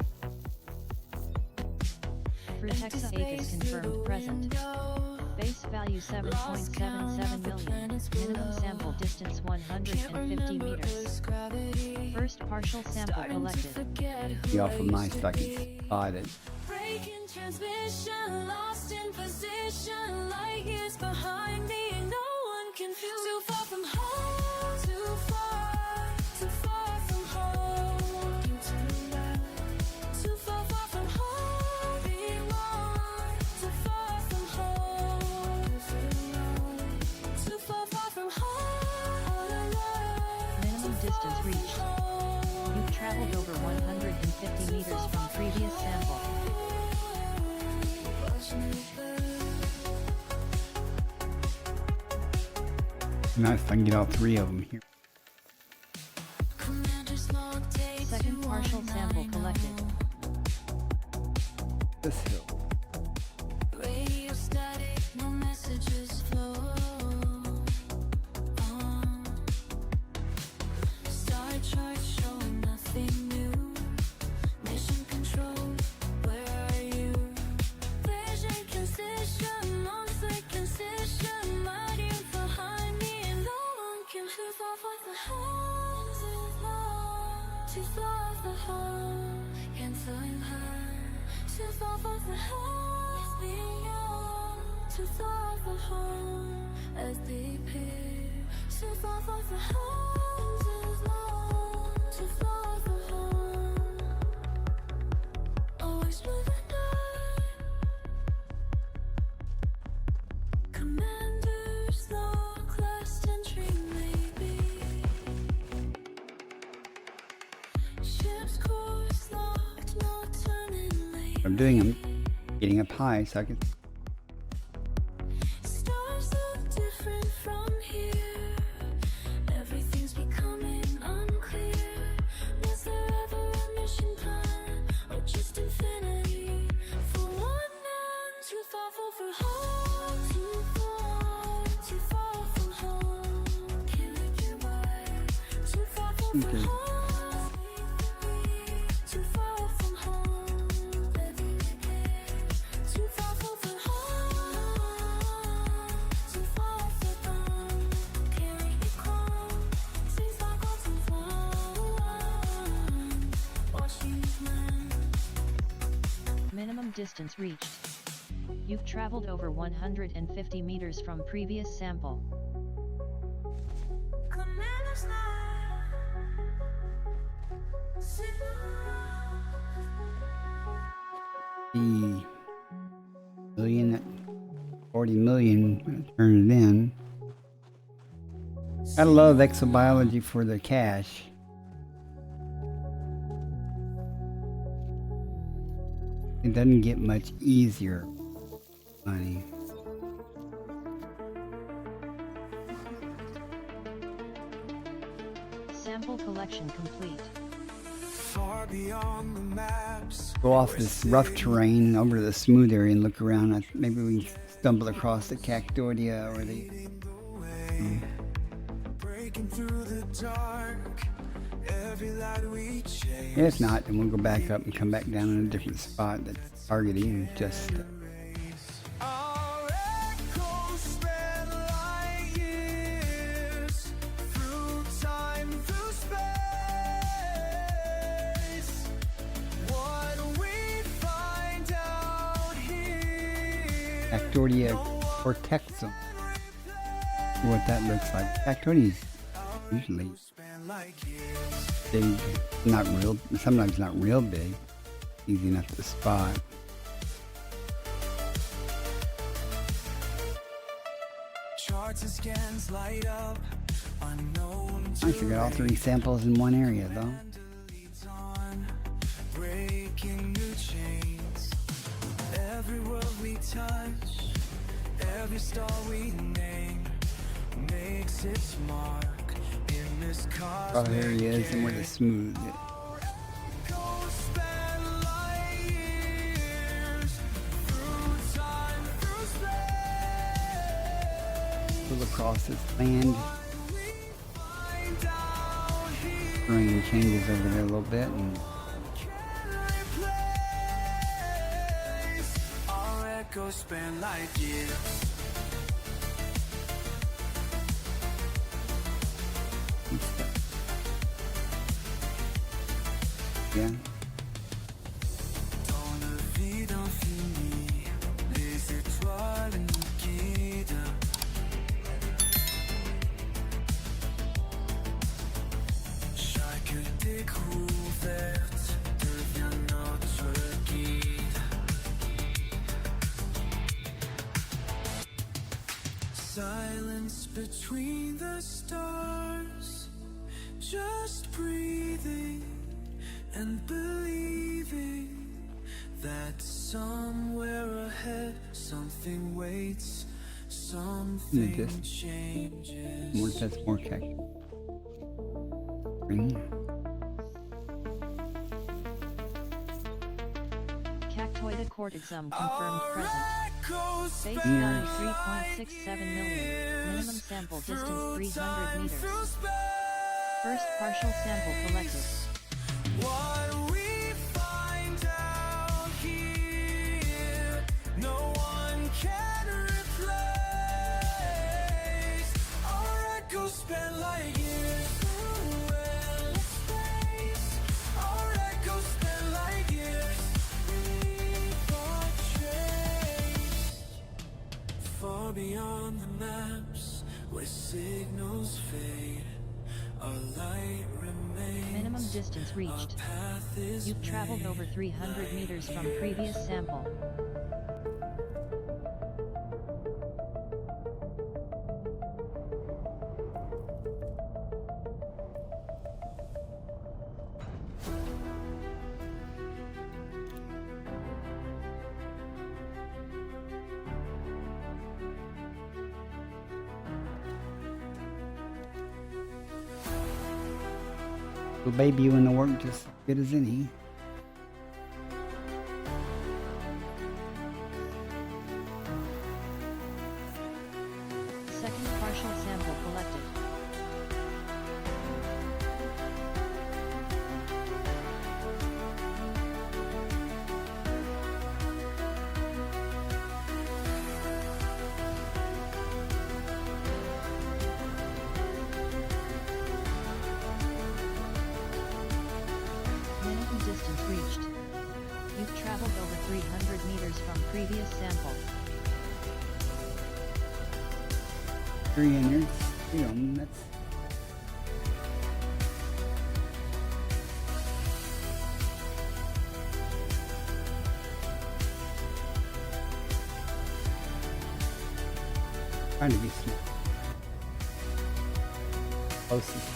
Frutexa 8 is confirmed present. Base value 7.77 million. Minimum sample distance 150 meters. First partial sample collected. Be awful nice if I could spot it. Breaking transmission, lost in position, light years behind me, no one can feel. Too far from home, too far from home. Too far from home, being lost. Too far from home, too far from home. Minimum distance reached. You've traveled over 150 meters from previous sample. Nice if I can get all 3 of them here. Second partial sample collected. This hill. Radio static, no messages flow. Star charts showing nothing new. Mission control, where are you? Vision consistent, monthly consistent. Mighty behind me, and no one can. Too far for the home, too far for home. Can't find her. Too far for the home, it's beyond. Too far for home, as they peer. Too far for the home, too far. I'm doing, I'm getting up high so I can. Stars look different from here. Everything's becoming unclear. Was there ever a mission plan, or just infinity? For one man, too thoughtful for home, too far from home. Can't make your way. Too thoughtful for Okay. home, too far from home. Living again. Too thoughtful for home, too far for home. Can't make it calm. Seems like all too fun. Watching you land. Minimum distance reached. You've traveled over 150 meters from previous sample. Commander's line. The million, 40 million, turn it in. Gotta love Exo-Biology for the cash. It doesn't get much easier. Money. Sample collection complete. Far beyond the maps. Go off this rough terrain over to the smooth area and look around. Maybe we can stumble across the cactoidea or the. Breaking through the dark. Every light we chase. If not, then we'll go back up and come back down in a different spot that's targeting and just. Our echoes span light years through time, through space. What we find out here. Cactoidea cortexum. What that looks like. Cactoideas usually Span like years. big, not real, sometimes not real big, easy enough to spot. Charts and scans light up. Unknown Nice, we got all three samples in one area though. leads on. Breaking new chains. Every world we touch, every star we name, makes its mark in this cosmic. Oh, here he is, and we're the smooth. Echoes span light years through time, through space. Pull across this land. We find out here. Terrain changes over there a little bit, and Replace. Our echoes span light years. stuff. Yeah. Dans le vide infini, les étoiles nous guident. Chaque découverte devient notre guide. Silence between the stars, just breathing and believing that somewhere ahead something waits, something just changes. More that's more cactus. Ring. Cactoida cortexum confirmed present. Echoes Base span value 3.67 million. Minimum sample distance 300 meters. through space. First partial sample collected. What we find out here, no one can replace. Our echoes span light years through endless space. Our echoes span light years. Leave our trace far beyond the maps where signals fade. Our light remains. Minimum distance Our reached. path is You've traveled made. over 300 meters from previous sample. Will baby you in the work just as good as any. Second partial sample collected. Minimum distance reached. You've traveled over 300 meters from previous sample. 300. You know, that's trying to be smart. Closest.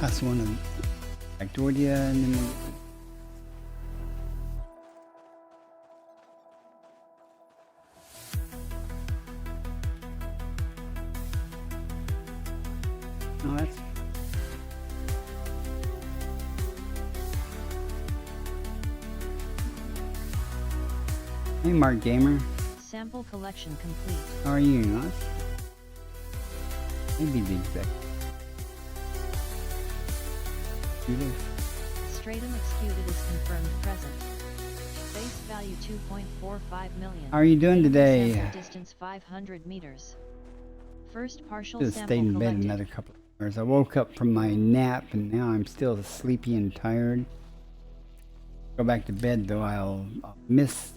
That's one of Victoria and then no, that's hey Mark Gamer, Sample collection complete. how are you? Not maybe Big Beck. Stratum executed is confirmed present. Base value 2.45 million. How are you doing Minimum today? sample distance 500 meters. First partial Just sample stayed in bed collected. another couple of hours. I woke up from my nap and now I'm still sleepy and tired. Go back to bed though, I'll miss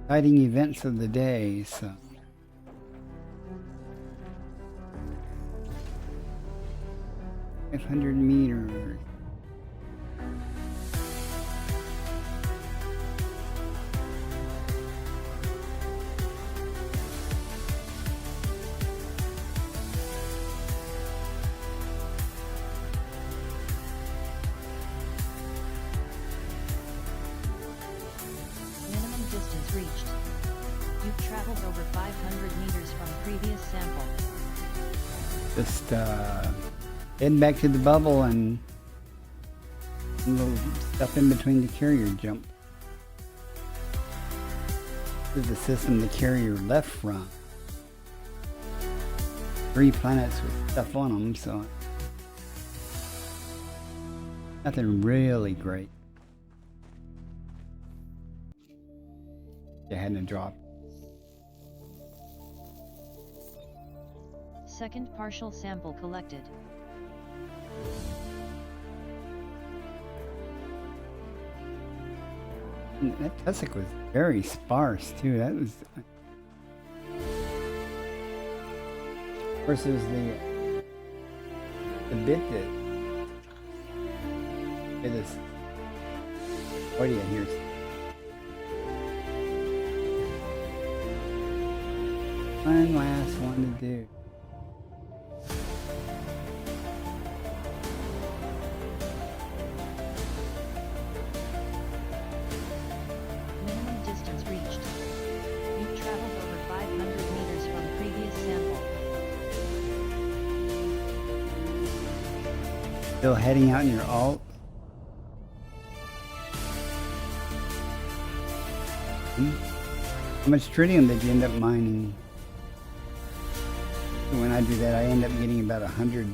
exciting events of the day, so. $500 meters. Minimum distance reached. You've traveled over 500 meters from previous sample. Just heading back to the bubble and a little stuff in between the carrier jump. This is the system the carrier left from. 3 planets with stuff on them, so nothing really great. They hadn't dropped. Second partial sample collected. And that tussock was very sparse too. That was. Of course, there's the bit that. It is. What do you hear? One last one to do. Minimum distance reached. You've traveled over 500 meters from previous sample. Still heading out in your alt. How much tritium did you end up mining? When I do that, I end up getting about 100.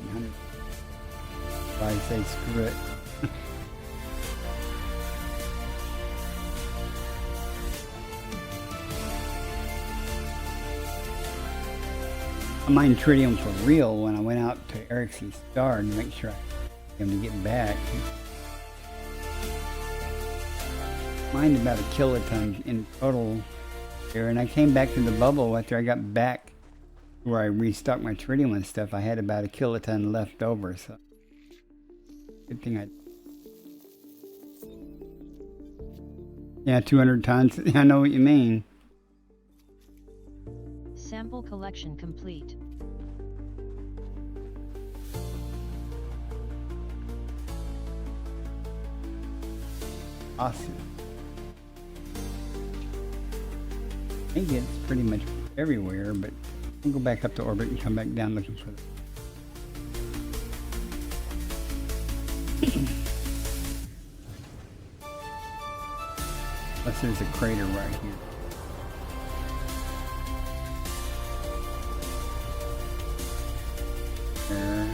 So I say screw it. I mined tritium for real when I went out to Eric's Star to make sure I had him to get back. Mined about a kiloton in total here, and I came back to the bubble after I got back where I restocked my tritium and stuff. I had about a kiloton left over, so good thing I Yeah, 200 tons. I know what you mean. Sample collection complete. Awesome. I think it's pretty much everywhere, but we'll go back up to orbit and come back down looking for them. Unless there's a crater right here. There.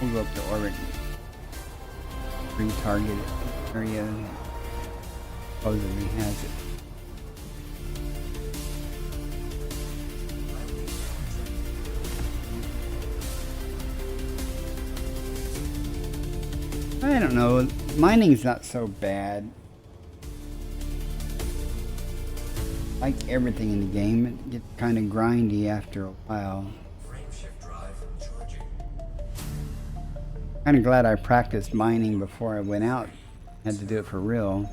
We'll go up to orbit and retarget it. Area supposedly has it. I don't know. Mining's not so bad. Like everything in the game, it gets kind of grindy after a while. Kind of glad I practiced mining before I went out. Had to do it for real.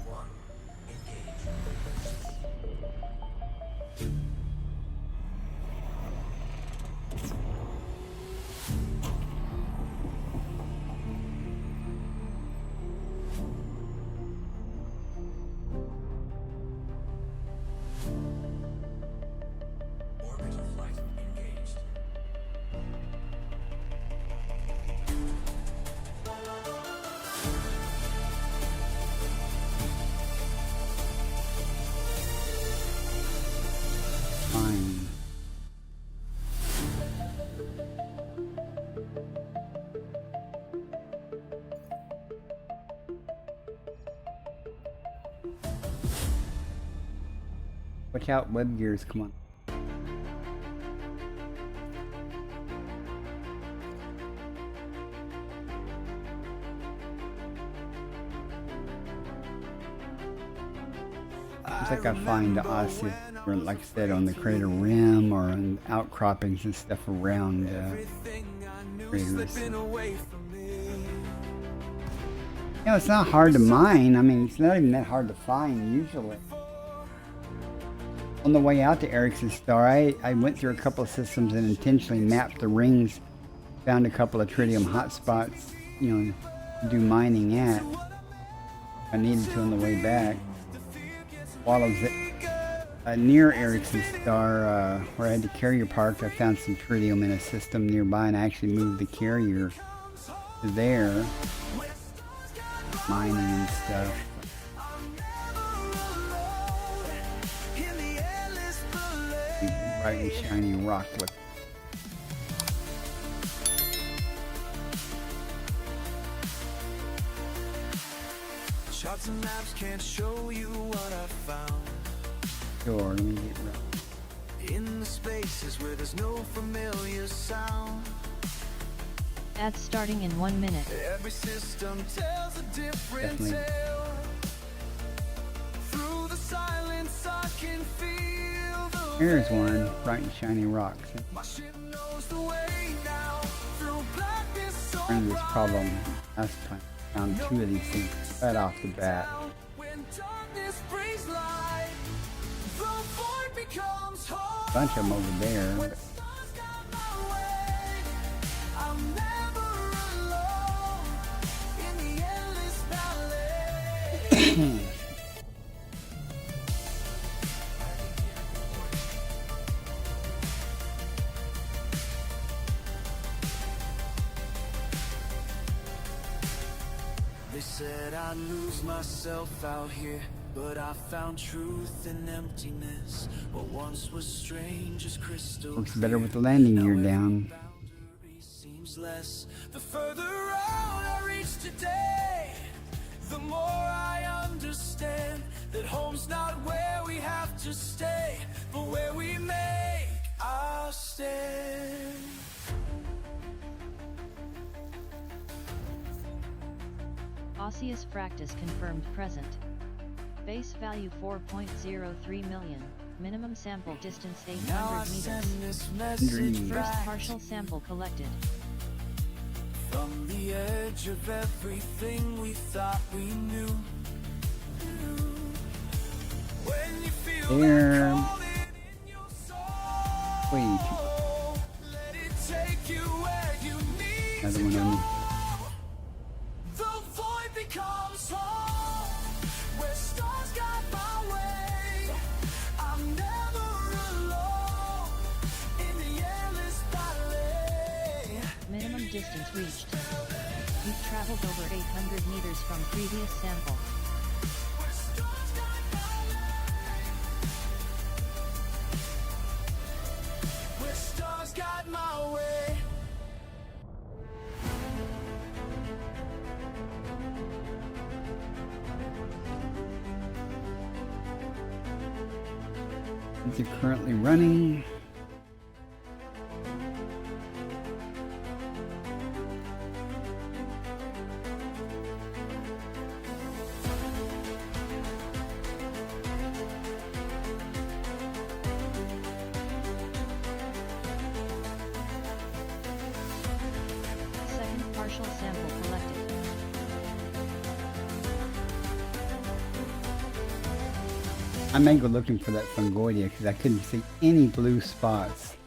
Fine. Watch out, web gears, come on. It's like I find the osseous, or like I said, on the crater rim or on outcroppings and stuff around craters. You know, it's not hard to mine. I mean, it's not even that hard to find usually. On the way out to Erickson's star, I went through a couple of systems and intentionally mapped the rings, found a couple of tritium hotspots, you know, to do mining at. I needed to on the way back. While I was near Erickson's star, where I had the carrier parked, I found some tritium in a system nearby, and I actually moved the carrier to there, mining and stuff. Bright and shiny rock look. Charts and maps can't show you what I found. Sure, let me get right. In the spaces where there's no familiar sound. Ads starting in 1 minute. Every system tells a different Definitely. tale. Through the silence I can feel the Here's one, bright and shiny rock. my ship knows the way now. Through blackness so Ran this problem last time. Found two of these things right off the bat. when darkness brings light, the void becomes home. A bunch of them over there. When stars guide my way, I'm never alone in the endless valley. They said I'd lose myself out here, but I found truth in emptiness. What once was strange as crystal. Works better with the landing gear down. Boundary seems less. The further out I reach today, the more I understand that home's not where we have to stay, but where we make our stand. Osseous practice confirmed present. Base value 4.03 million. Minimum sample distance Now I 800 send meters. this message First First back partial sample collected. from the edge of everything we thought we knew. When you feel There. that calling in your soul, Way too. let it take you where you need Another to one go. on me. The void becomes home, where stars guide my way. I'm never alone in the endless ballet. Minimum distance reached. You've traveled over 800 meters from previous sample. Where stars guide my way. Where stars guide my way. These are currently running. Second partial sample collected. I may go looking for that fungoidia because I couldn't see any blue spots.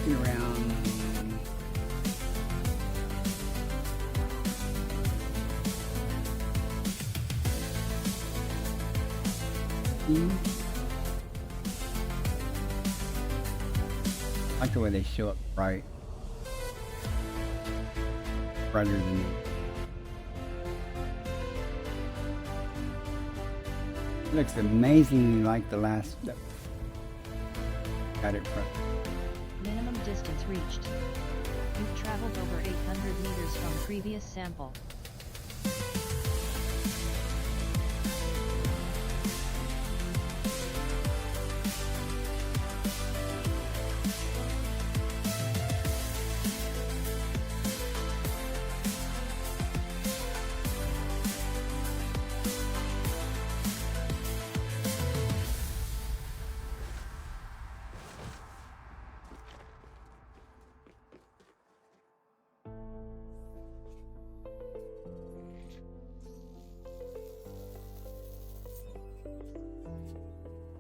Looking around. I like the way they show up bright. Brighter than it looks amazingly like the last. Got it from. Minimum distance reached. You've traveled over 800 meters from previous sample.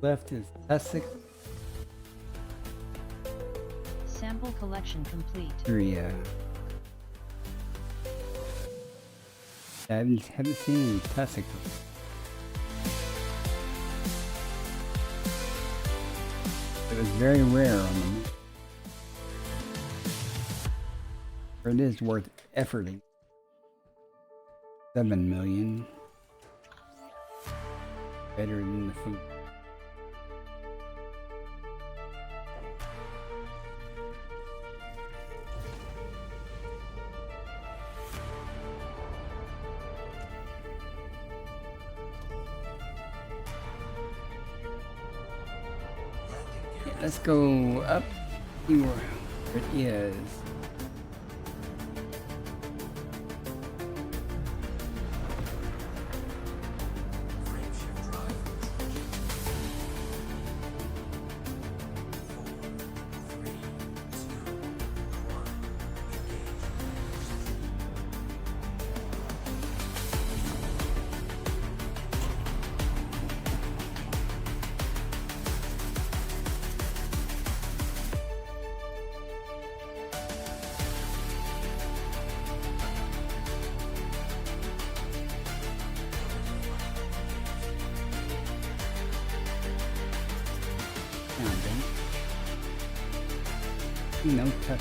Left is Tussock. Sample collection complete. I haven't seen any tussock. It was very rare on them. But it is worth efforting. 7 million. Better than the food. Let's go up, see where it is. No touch.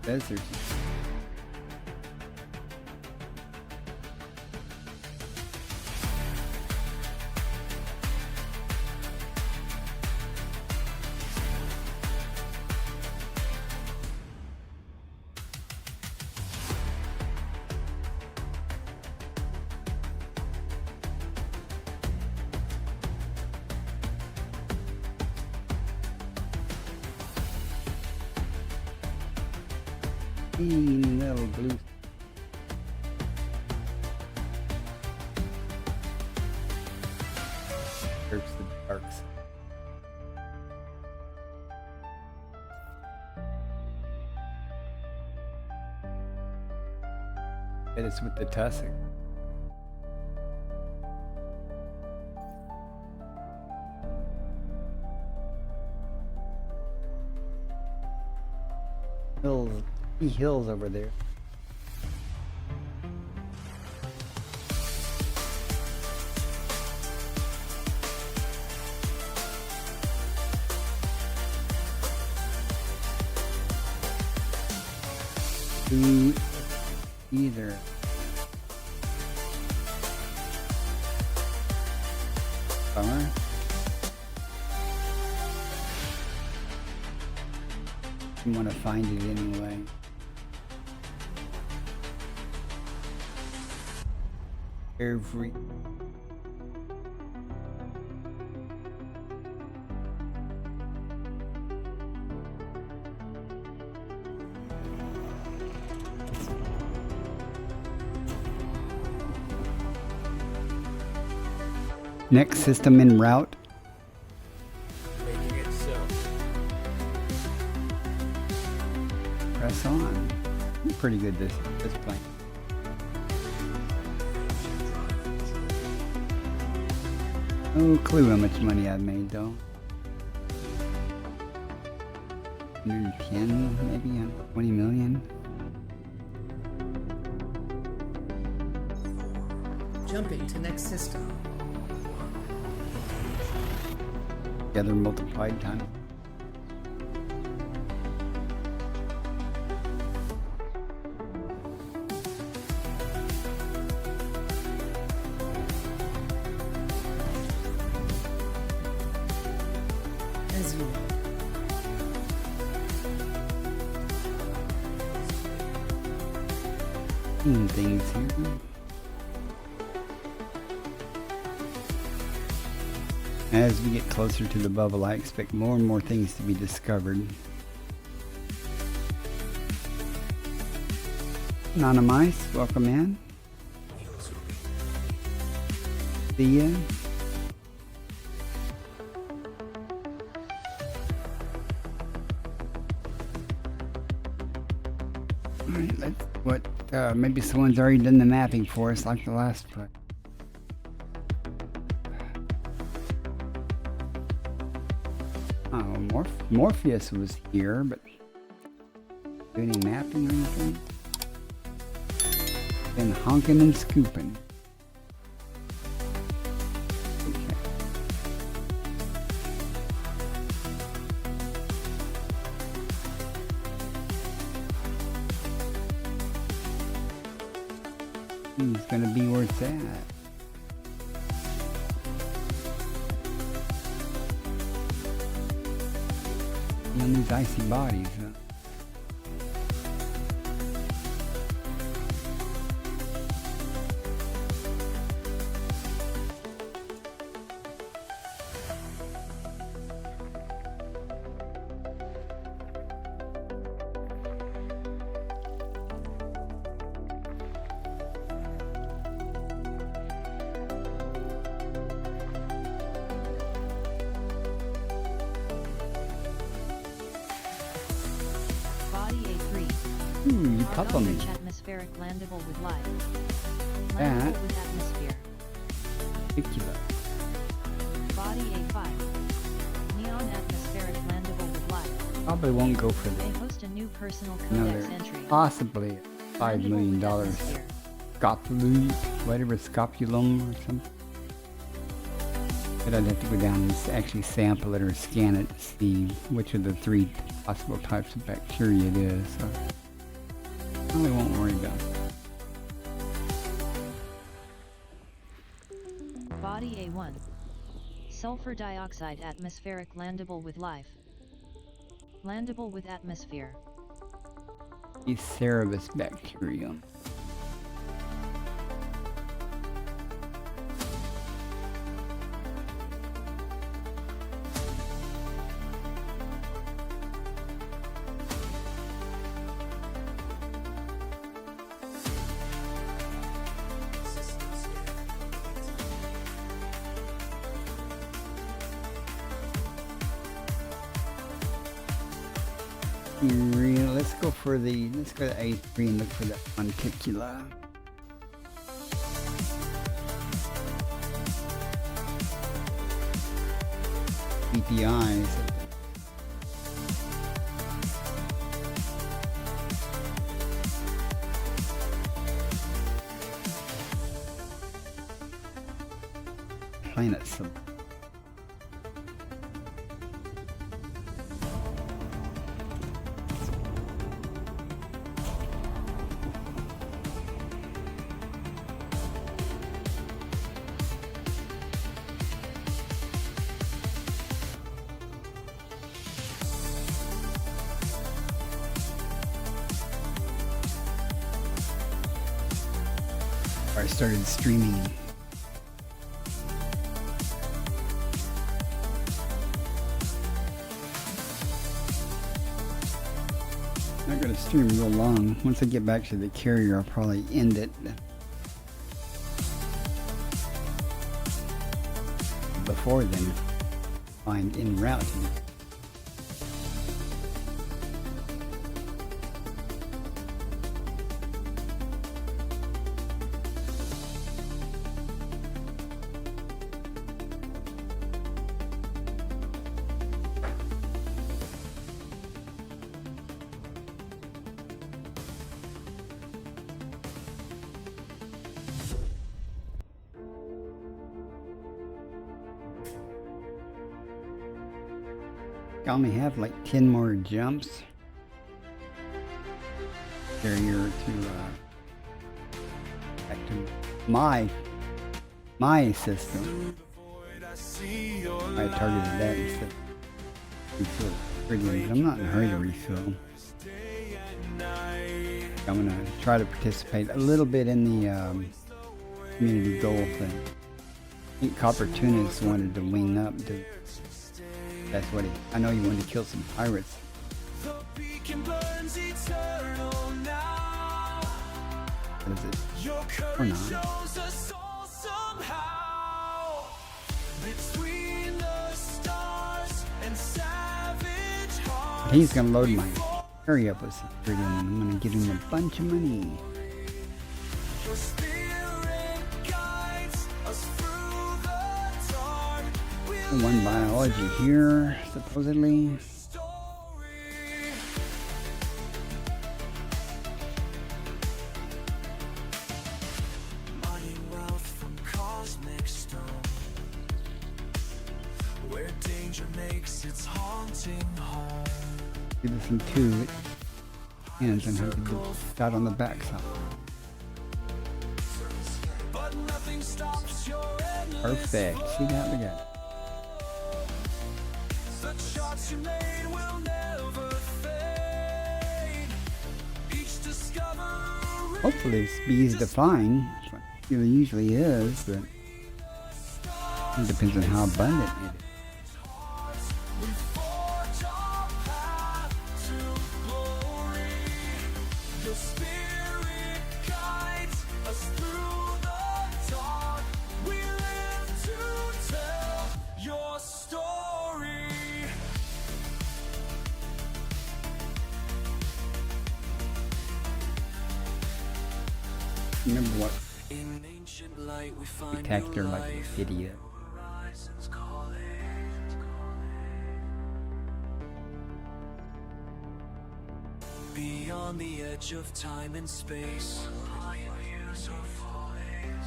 Desert. little blue. Search the darks. Hit us with the tussock. Hills, hills over there. Either. Summer. You want to find it anyway. Every next system en route. Making it so. Press on. Pretty good this plane. No clue how much money I've made though. 110 maybe, 20 million. Jumping to next system. Together multiplied times. As you Things here. As we get closer to the bubble, I expect more and more things to be discovered. Anonymous, welcome in. See ya. Alright, maybe someone's already done the mapping for us like the last part. Oh, Morpheus was here, but do any mapping or anything? Been honking and scooping. Okay. It's gonna be where it's at. On these icy bodies. You pop on me. Atmospheric landable with life. That. Landable with atmosphere. Ridiculous. Body A5. Neon atmospheric landable with life. Probably won't go for May the host a new personal another codex entry. possibly $5 million Atmosphere. scopulum, whatever scopulum or something. But I'd have to go down and actually sample it or scan it to see which of the 3 possible types of bacteria it is. So probably won't worry about it. Body A1. Sulfur dioxide atmospheric landable with life. Landable with atmosphere. Cerebus bacterium. Let's go for the A3 and look for that monticula. BPI. Planet sub. I started streaming. I'm not gonna stream real long. Once I get back to the carrier, I'll probably end it. Before then, find en route. I only have like 10 more jumps. Carrier to back to my system. I targeted that instead of refill tritium. I'm not in a hurry to refill. I'm gonna try to participate a little bit in the community goal thing. I think Copper Tunis wanted to wing up to. That's what I know he wanted to kill some pirates. What is it? Or not? He's gonna load my area up with security and I'm gonna give him a bunch of money. One biology here, supposedly. Money, wealth from cosmic stone, where danger makes its haunting home. Give this in two hands and have to start on the back side. But nothing stops your endless Perfect. See that? Look at it. The shots you made will never fade. Each discovery. Hopefully it's easy to find. It usually is, but it depends on how abundant it is. We forge our path to glory. Your spirit guides us through the dark. We live to tell your story. Remember what In ancient light we find attacked her new like life. an idiot. Horizons calling. Beyond the edge of time and space, pioneers are falling.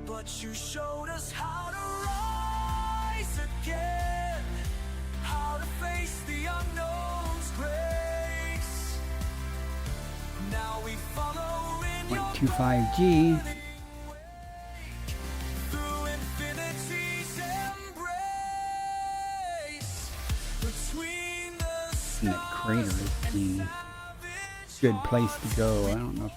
But you showed us how to rise again, how to face the unknown's grace. Now we follow in your 0.25G. through infinity's embrace. Between the And that crater is a good place to go. I don't know if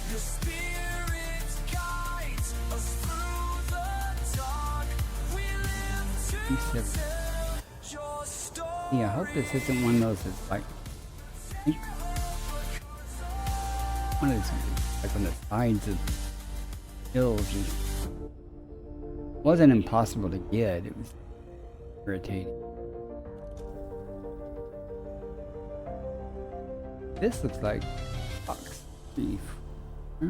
your spirit guides us through the dark. We live to I tell your story. yeah, I hope this isn't one of those that's like one of those like on the sides of hills. Wasn't impossible to get. It was irritating. This looks like fox beef. Huh?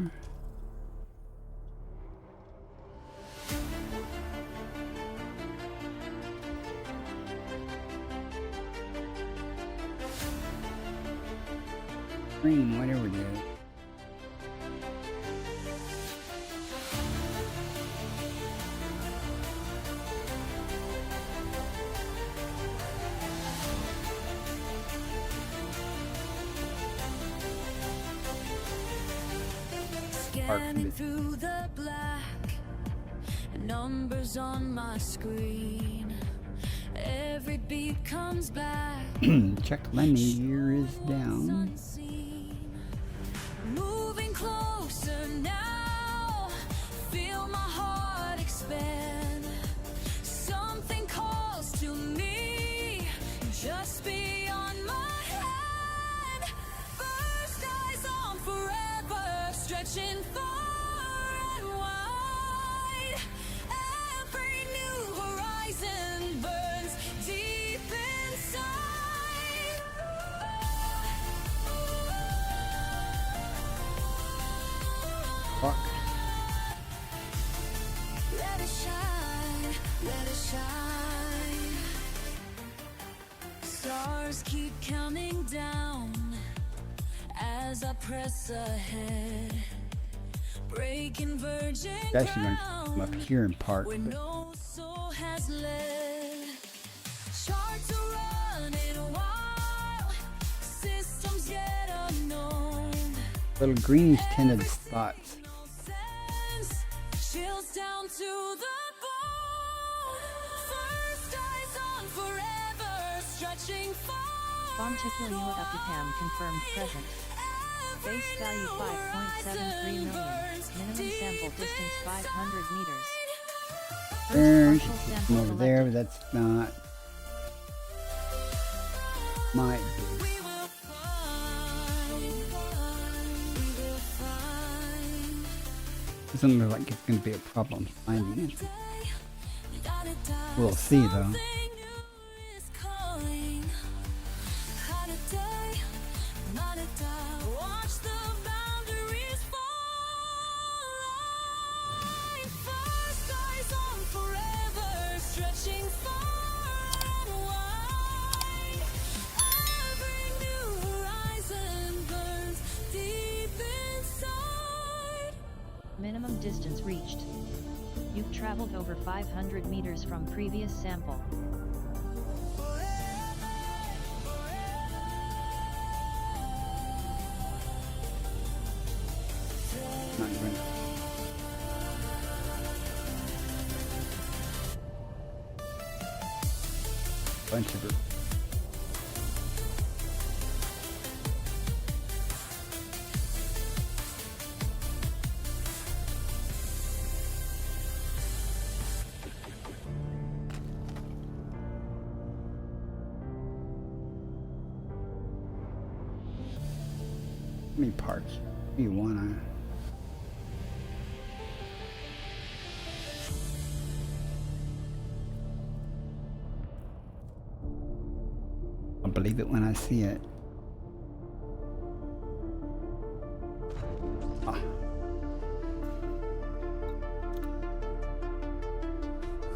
Green, whatever it is. Scanning through the black, numbers on my screen. Every beat comes back. Check linear is down. Unseen. Moving closer now. Feel my heart expand. Something calls to me. Just beyond my hand. First eyes on forever. Stretching far and wide. Every new horizon burns deep inside. Fuck. Let it shine, let it shine. Stars keep counting down as I press ahead. Breaking virgin Actually going to come up ground here and park, where but no soul has led. Charts are running wild, systems yet unknown. little greenish tinted spots. No sense, chills down to the bone. First eyes on forever, stretching far. Fonticulio Epicam confirmed present. Base value 5.73 million. Minimum sample distance 500 meters. There, First partial from sample over there, but collected. that's not. Might be. We will find, we will find. Doesn't look like it's going to be a problem finding it. Da-da-da, We'll see though. something new is calling. Ha-da-da, ma-da-da, watch the boundaries fall. First eyes on forever, stretching far and wide. Every new horizon burns deep inside. Minimum distance reached. You've traveled over 500 meters from previous sample. Not even. Bunch of it. Let me park. You wanna? I'll believe it when I see it. Ah.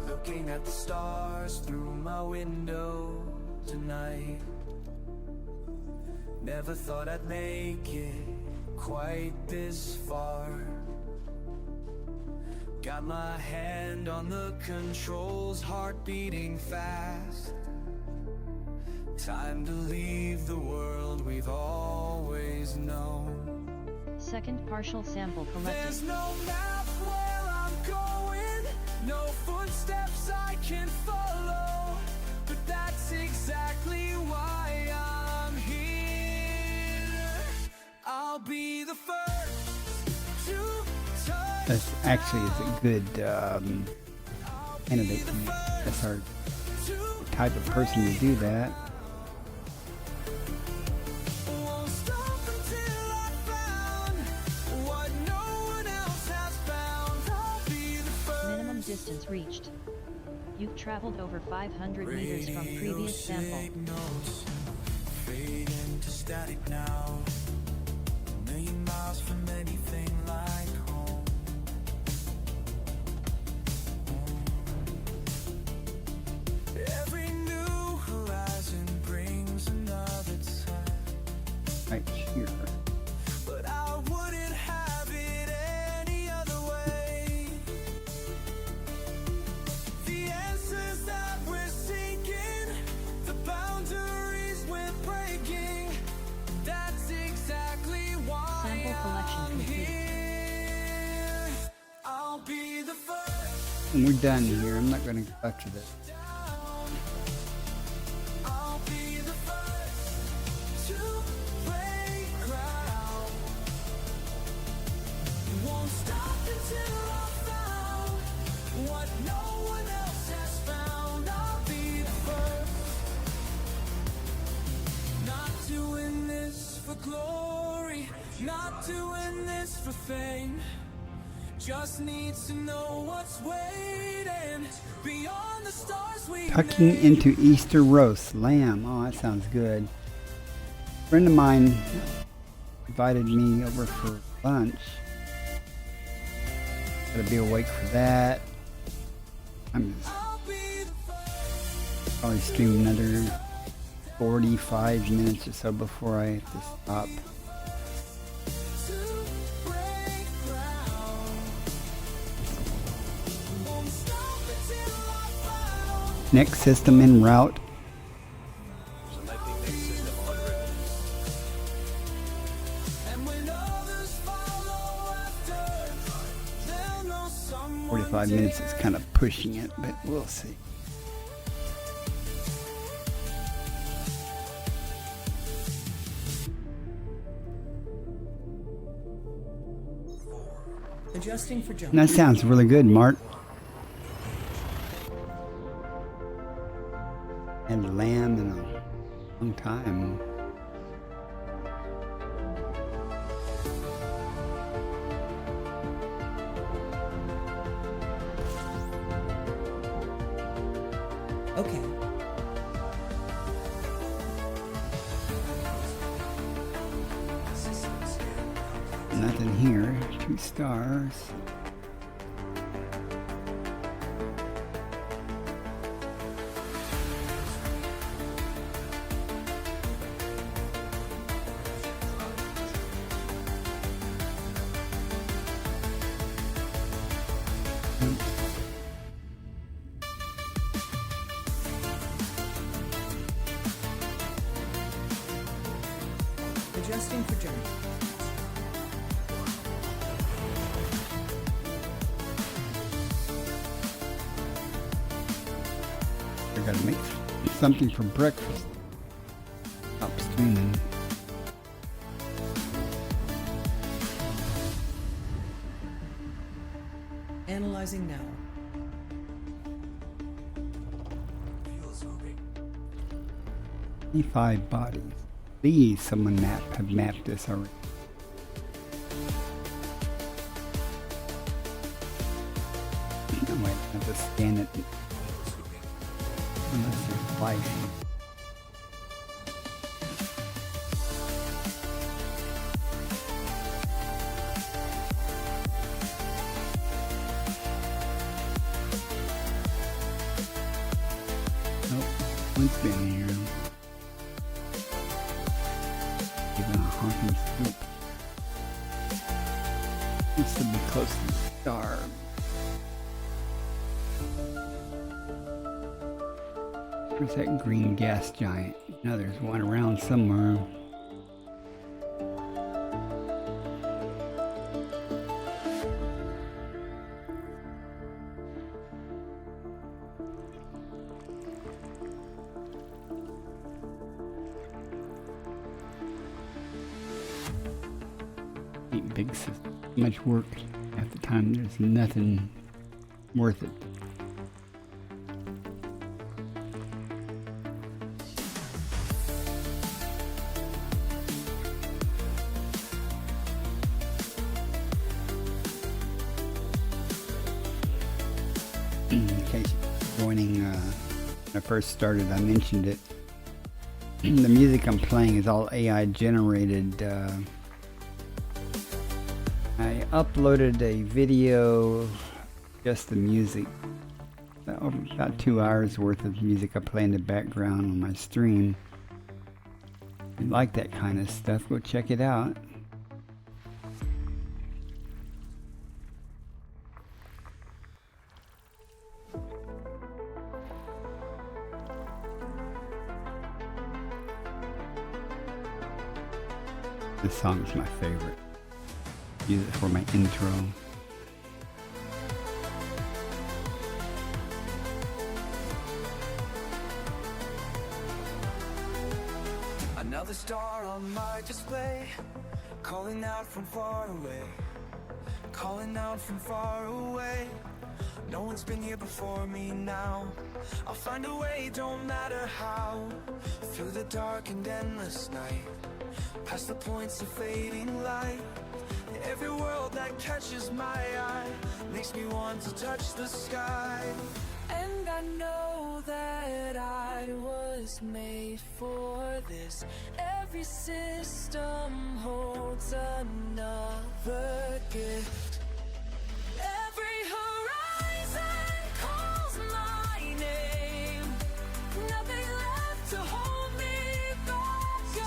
Looking at the stars through my window tonight. Never thought I'd make it quite this far. Got my hand on the controls, heart beating fast. Time to leave the world we've always known. Second partial sample collected. There's no map where I'm going, no footsteps I can follow, but that's exactly why I'm here. I'll be the first to touch. This actually is a good candidate. That's our type of person to do that. Won't stop until I found what no one else has found. I'll be the first. Minimum distance distance reached. You've traveled over 500 meters from previous sample. Signals fade into static now. A million miles from anything like home. Every new horizon brings another time. Right here. But I wouldn't have it any other way. The answers that we're seeking, the boundaries we're breaking, that's exactly why Sample collection I'm complete. here. I'll be the first. And we're done here. I'm not going to go after this. I'll be the first to break ground. Won't stop until I found what no one else has found. I'll be the first. Not doing this for glory, not doing this for fame. Just need to know what's waiting beyond the stars we Tucking made. into Easter roast lamb. Oh, that sounds good. A friend of mine invited me over for lunch. Gotta be awake for that. I'm just I'll be the first. probably stream another 45 minutes or so before I have to stop. To break ground. Won't stop until I found. Next system en route. Selecting next system en route. And when others follow after, they'll know someone 45 minutes is kind of pushing it, but we'll see. Adjusting for jump. And that sounds really good, Mark. And lamb in a long time. Okay. Nothing here. 2 stars. Adjusting for jump. I gotta make something for breakfast. Stop streaming. Analyzing now. 25 bodies. Please, someone have mapped this already. No, wait, I have to scan it. Unless there's splicing. Nope, one's been here. Even a honking scoop. Needs to be close to the star. Where's that green gas giant? Now there's one around somewhere. Ain't big system. Much work. Half the time there's nothing worth it. joining when I first started, I mentioned it. The music I'm playing is all AI generated. I uploaded a video, just the music, about 2 hours worth of music I play in the background on my stream. If you like that kind of stuff, go check it out. This song is my favorite. Use it for my intro. Another star on my display, calling out from far away, calling out from far away. No one's been here before me now. I'll find a way, don't matter how. Through the dark and endless night, past the points of fading light. Every world that catches my eye makes me want to touch the sky. And I know that I was made for this. Every system holds another gift. Every horizon calls my name. Nothing left to hold me back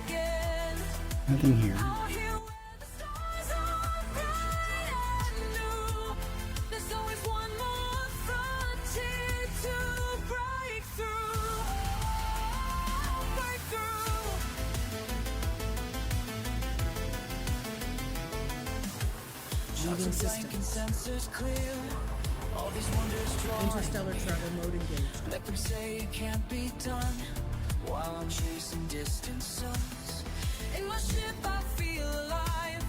again. Nothing here. Out here where the stars are bright and new, there's always one more frontier to break through. Break through. Leaving system. Sensors clear. All these wonders draw. Interstellar travel mode engaged. Let them say it can't be done while I'm chasing distant suns. In my ship I feel alive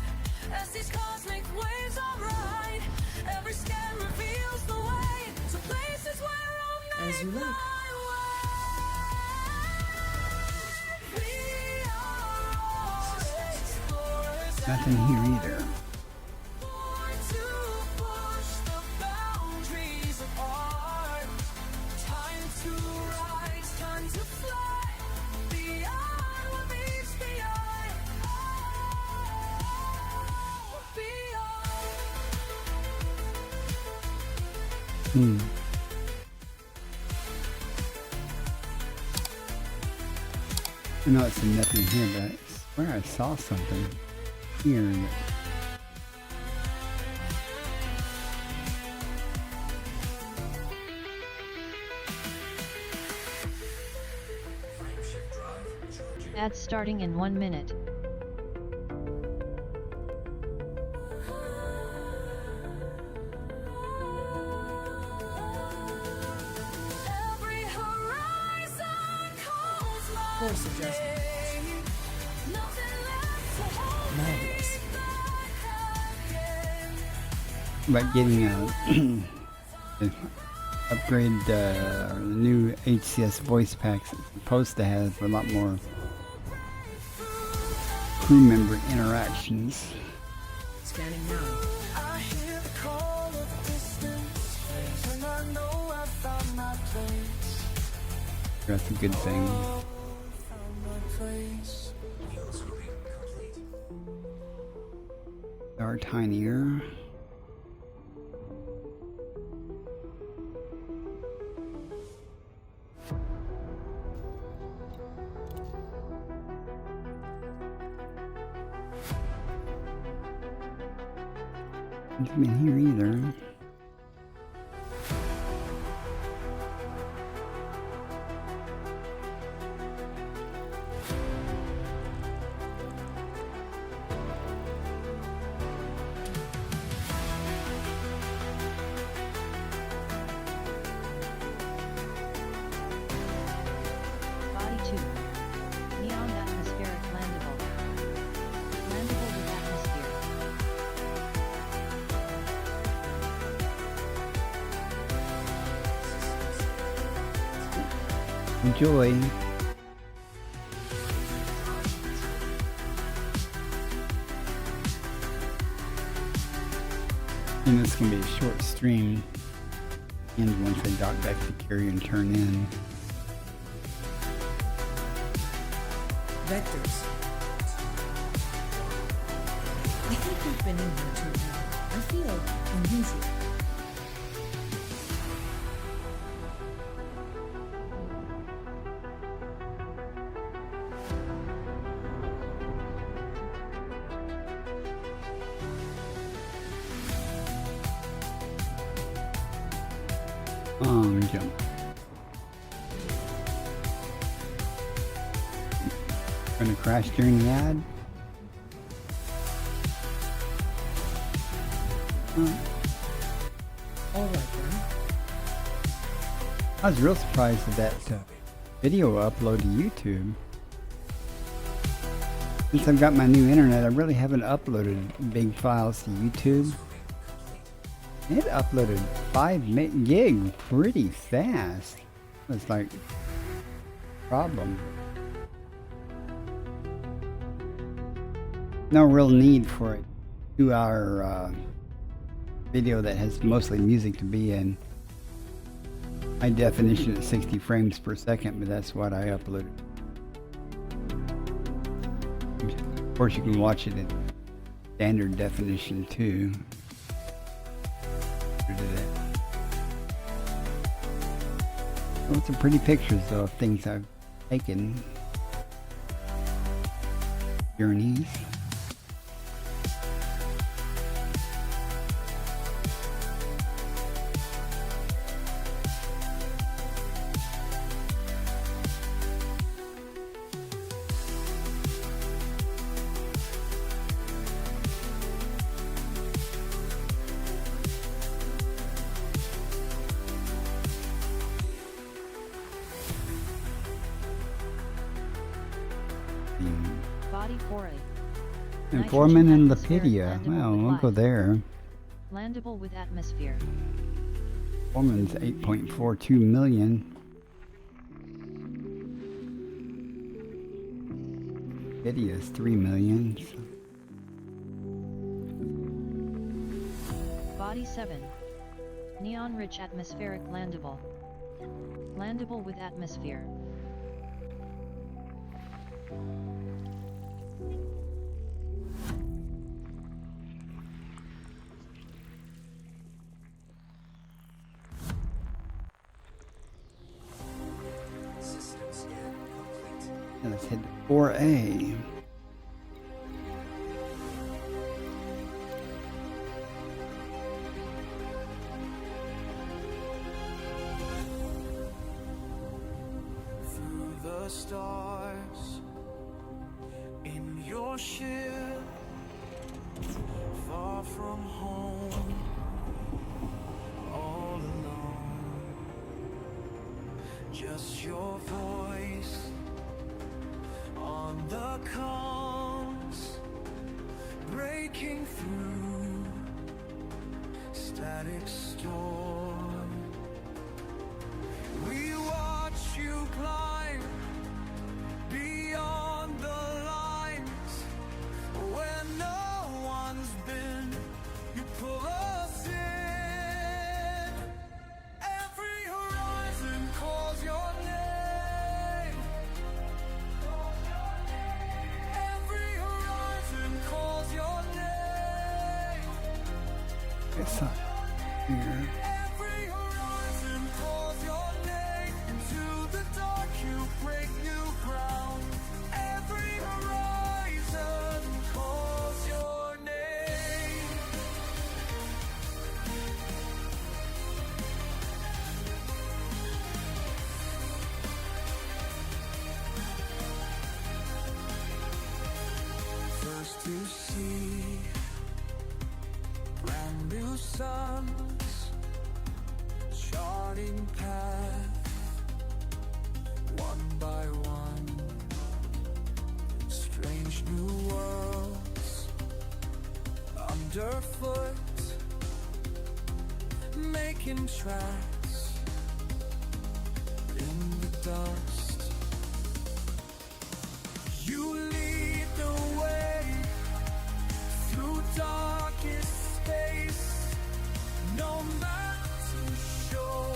as these cosmic waves are ride. Every scan reveals the way to places where I'll As you make like. my way. We are all explorers. Nothing here either. Born to push the boundaries of art. Time to rise, time to fly beyond what meets the eye. Beyond. I know it's nothing here, but I swear I saw something here. Ads starting in 1 minute. Every horizon calls my Course adjustment. name. Nothing left to hold me Marvelous. back again. About getting a upgrade the new HCS voice packs it's supposed to have a lot more crew member interactions. Scanning now. I hear the call of distance, and I know I found my place. That's a good thing. Found my place. They are tinier. Nothing in here either. Body 2. Neon atmospheric landable. Landable with atmosphere. Enjoy. And this can be a short stream. And once they dock back to carry and turn in. Vectors. I think we've been in here too long. I feel unusual. Jump. Gonna crash during the ad. All right then. I was real surprised at that video upload to YouTube. Since I've got my new internet, I really haven't uploaded big files to YouTube. It uploaded 5 gig pretty fast. It's like problem. No real need for a 2-hour video that has mostly music to be in high definition at 60 frames per second, but that's what I uploaded. Of course, you can watch it in standard definition too. Well, some pretty pictures though of things I've taken. Journeys. Body 4A. And Foreman and Nitrogen Lapidia. atmosphere, Well, landable we'll with go life. there. Landable with atmosphere. Foreman's 8.42 million. Lapidia's 3 million. Body 7. Neon-rich atmospheric landable. Landable with atmosphere. System scan complete. And let's head to 4A. Through the stars in your ship, far from home, all alone. Just your voice on the comms, breaking through static storm. We watch you climb beyond the lines where no one's been. You pull us in. Every horizon calls your name. Every horizon calls your name. It's not here. Every horizon calls your name. Into the dark you break new ground. Every horizon calls your name. First to see brand new suns, charting path one by one. Strange new worlds underfoot, making tracks in the dust. You lead the way through darkest space, no matter shore.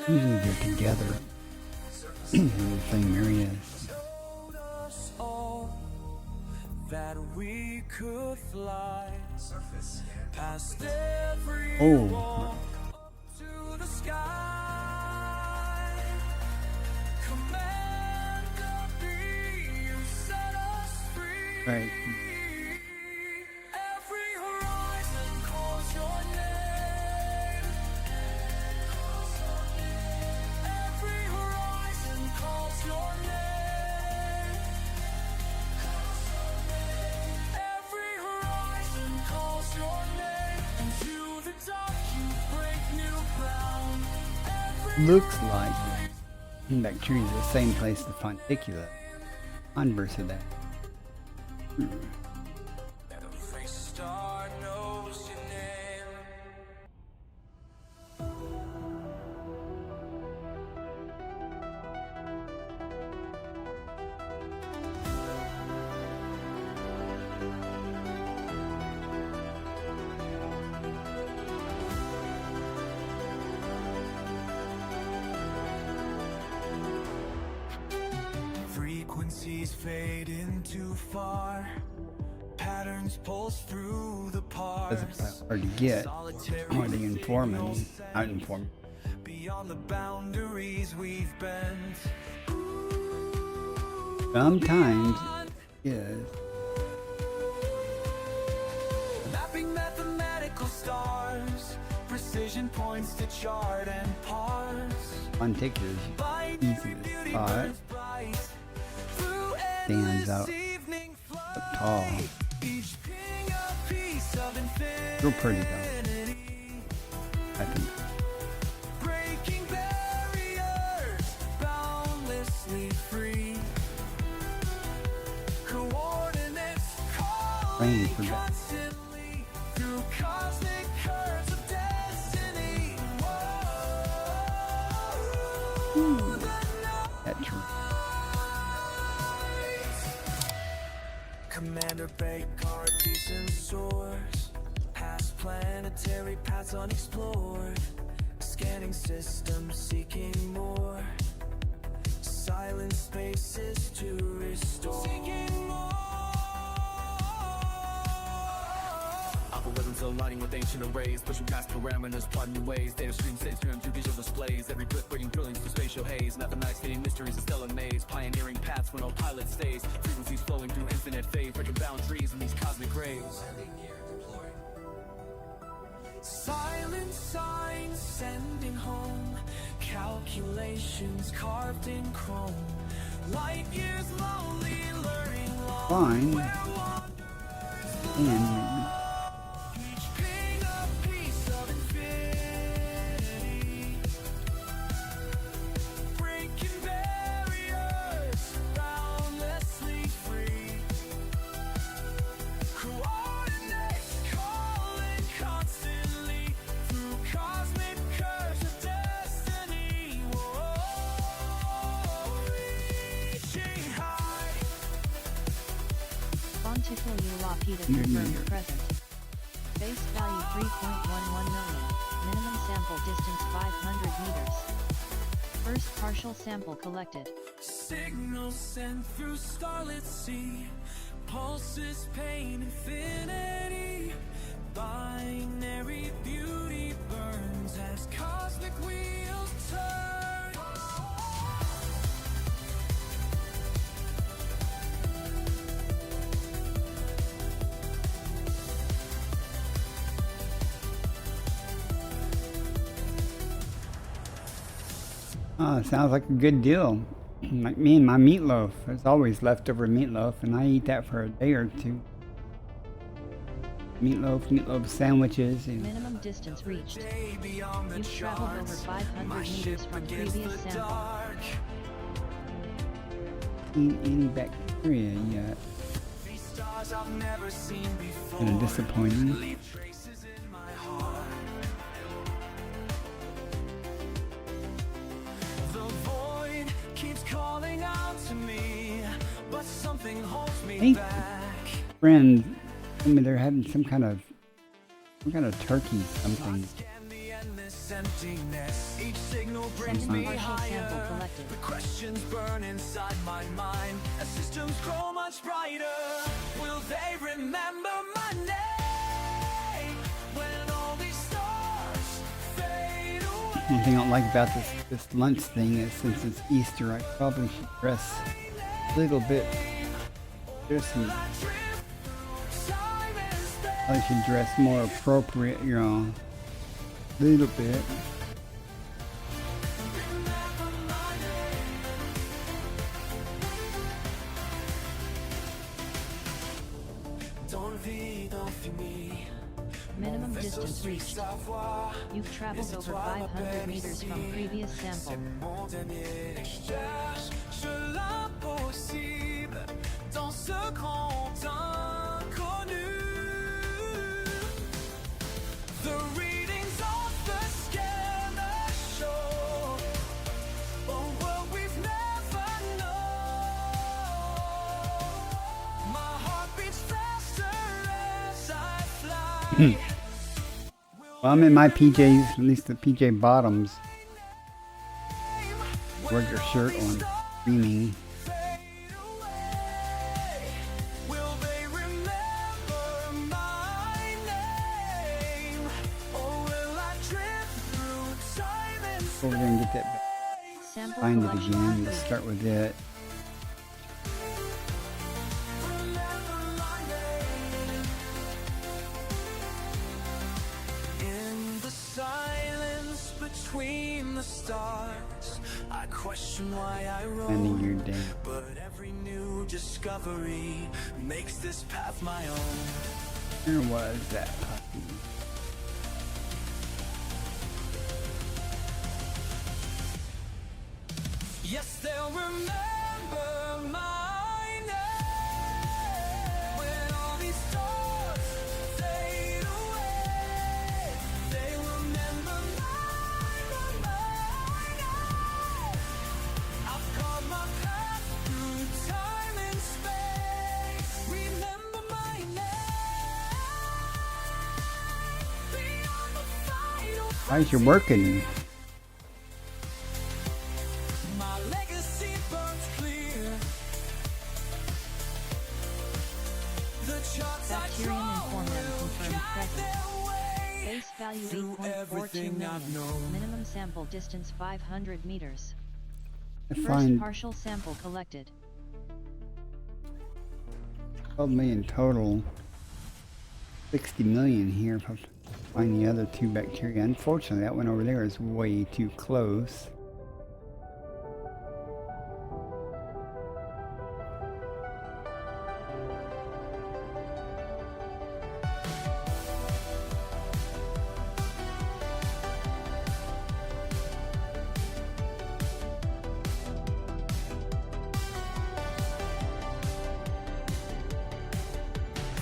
Usually they're together in the same area. Showed us all that we could fly past every Oh, wall to the sky. Commander B, you set us free. right. Every horizon calls your name. Every horizon calls your name. Every horizon calls your name. Into the dark you break new ground. Looks like bacteria is the same place the fonticula. Converse of that. Every star knows your name. Frequencies fade too far. Patterns pulse through the That's parts. hard to get. Solitary Or the informant, signals out informed. beyond the boundaries we've bent. Sometimes is Mapping mathematical stars, precision points to chart and parse. fonticula By easy every to beauty spot. burns bright, through Stands endless out evening up tall. flight. Each ping a piece of infinity. Real pretty though, I think. Breaking barriers, boundlessly free. Coordinates Praying calling for that. constantly through cosmic curves of destiny. Whoa, the That's true. Commander Baker, a decent source. Past planetary paths unexplored. Scanning systems seeking more. Silent spaces to restore. Seeking more. Algorithms aligning with ancient arrays, pushing past parameters, plotting new ways. Data streams, state stream through visual displays. Every drift bringing trillions through spatial haze. Mathematics feeding mysteries of stellar maze. Pioneering paths where no pilot stays. Frequencies flowing through infinite phase, breaking boundaries in these cosmic graves. Silent signs sending home. Calculations carved in chrome. Light years lonely luring long. Fine. Where wanderers And each ping a piece of infinity. Breaking barriers, boundlessly free. Coordinates calling constantly through cosmic curves of destiny. Whoa, reaching high. Fonticula confirmed present. Base value 3.11 million. Minimum sample distance 500 meters. First partial sample collected. Signals sent through starlit sea. Pulses pain infinity. Binary beauty burns as cosmic wheels turn. sounds like a good deal. Like me and my meatloaf. There's always leftover meatloaf, and I eat that for a day or two. Meatloaf sandwiches. You know. Minimum distance reached. Day beyond the You've traveled over charts. 500 My meters ship from against previous the sample. dark. Any bacteria yet. These stars I've never seen before. Kind of disappointing. Leave traces in my heart. The void keeps calling out to me, but something holds me Hey. back. Friend, I mean, they're having some kind of turkey something. Scan the endless endless emptiness. Each signal brings Second me partial higher. sample collected. The questions burn inside my mind as systems grow much brighter. Will they remember my name when all these stars fade away? One thing I don't like about this lunch thing is since it's Easter, I probably should dress a little bit. There's some. I should dress more appropriate, you know, a little bit. Minimum distance reached. You've traveled over 500 meters from previous sample. Dans ce grand inconnu, the readings of the scanner show a world we've never known. My heart beats faster as I fly. Well, I'm in my PJs, at least the PJ bottoms. Wear your shirt on, screaming. Over there and get that back. Sample Find it collection again. complete. Let's start with it. In the silence between the stars, I question why I Ending your roam, day. but every new discovery makes this path my own. Where was that puppy? Yes, they'll remember my name when all these stars fade away. They remember my name. I've carved my path through time and space. Remember my name beyond the final. How's your working? My legacy burns clear. The charts I Bacterium draw informant will confirmed guide present. their way Base value through 8.42 everything I've million. known. Minimum sample distance 500 meters. I First find partial sample collected. 12 million total. 60 million here if I find the other two bacteria. Unfortunately, that one over there is way too close.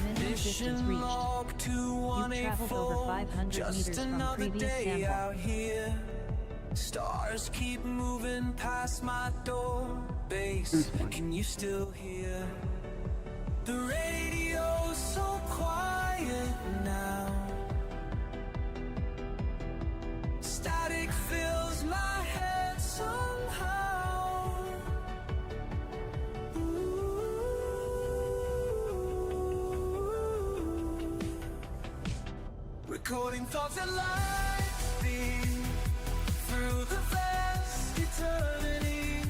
Minimum distance Mission reached. log You've traveled over 2184. 500 Just meters from another previous day sample. out here. Stars keep moving past my door. Bass, can you still hear? The radio's so quiet now. Static fills my head somehow. Ooh. Recording thoughts and light speed through the vast eternities,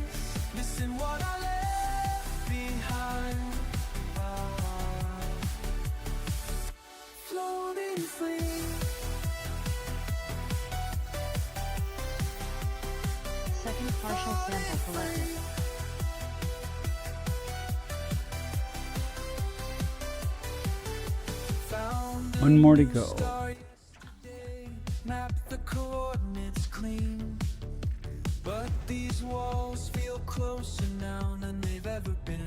missing what I left behind. Floating free. Second partial sample collected. One more to go. Map the coordinates clean, but these walls feel closer now than they've ever been.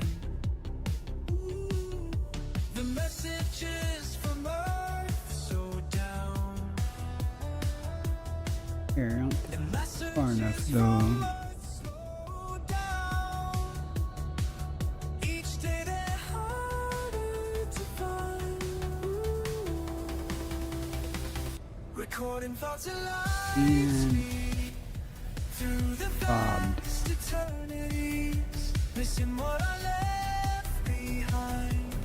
The messages from Earth so down. Here, I don't think it's far enough though. Each day they're harder to find. recording thoughts that And light me through the bobbed. vast eternities, missing what I left behind.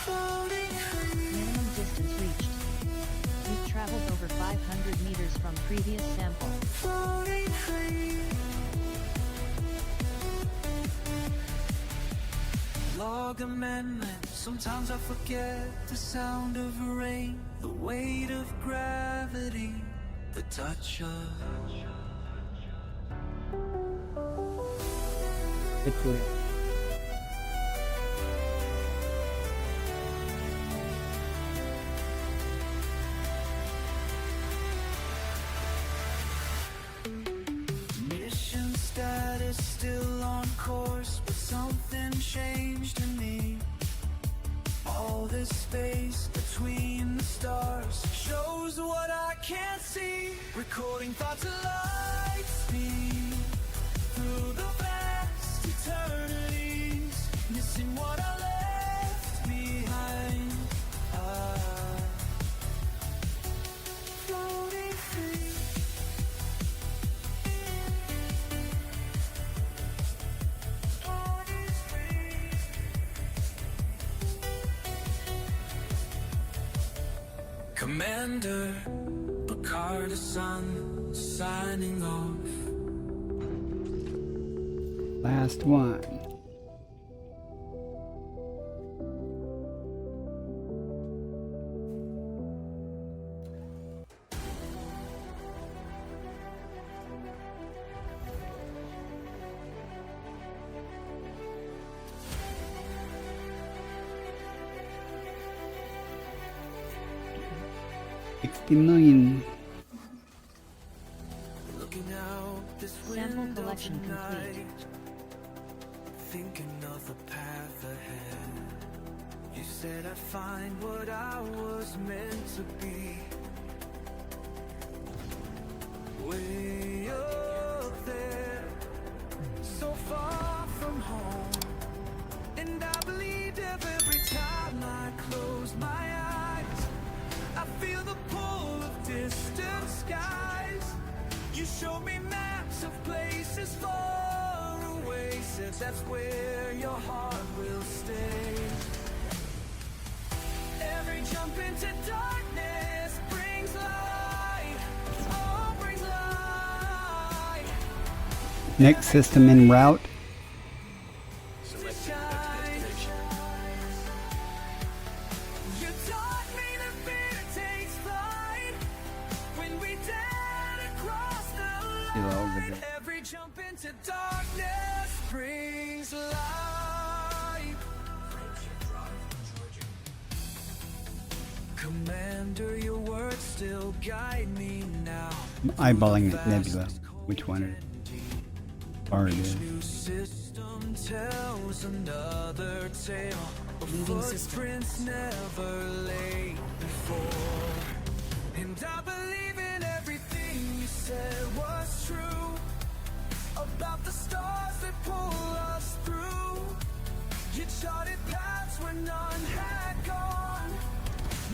Floating free. Minimum distance reached. You've traveled over 500 meters from previous sample. Floating free. Log amendment. Sometimes I forget the sound of rain, the weight of gravity, the touch of. It's lit. Mission status still on course, but something changed in me. All this space between the stars shows what I can't see. Recording thoughts that lights me through the vast eternities, missing what I left behind. Floating free. Floating free. Commander Picard, the sun signing off. Last one. $60 million. Looking out this Sample window collection complete. tonight, thinking of the path ahead. You said I'd find what I was meant to be. Way up there, so far from home. And I believed every time I closed my eyes. I feel the pull of distant skies. You showed me maps of places far away. Said that's where your heart will stay. Every jump into darkness brings light. Oh, brings light. Next system en route. To shine. You taught me that fear takes flight when we dare to cross the Still over line. there. Every jump into darkness brings light. Commander, your words still guide me now. I'm eyeballing at Nebula. Which one it or it is. New system tells another tale. Leaving system. Footprints never laid before. And I believe in everything you said was true. About the stars that pull us through. You charted paths where none had gone.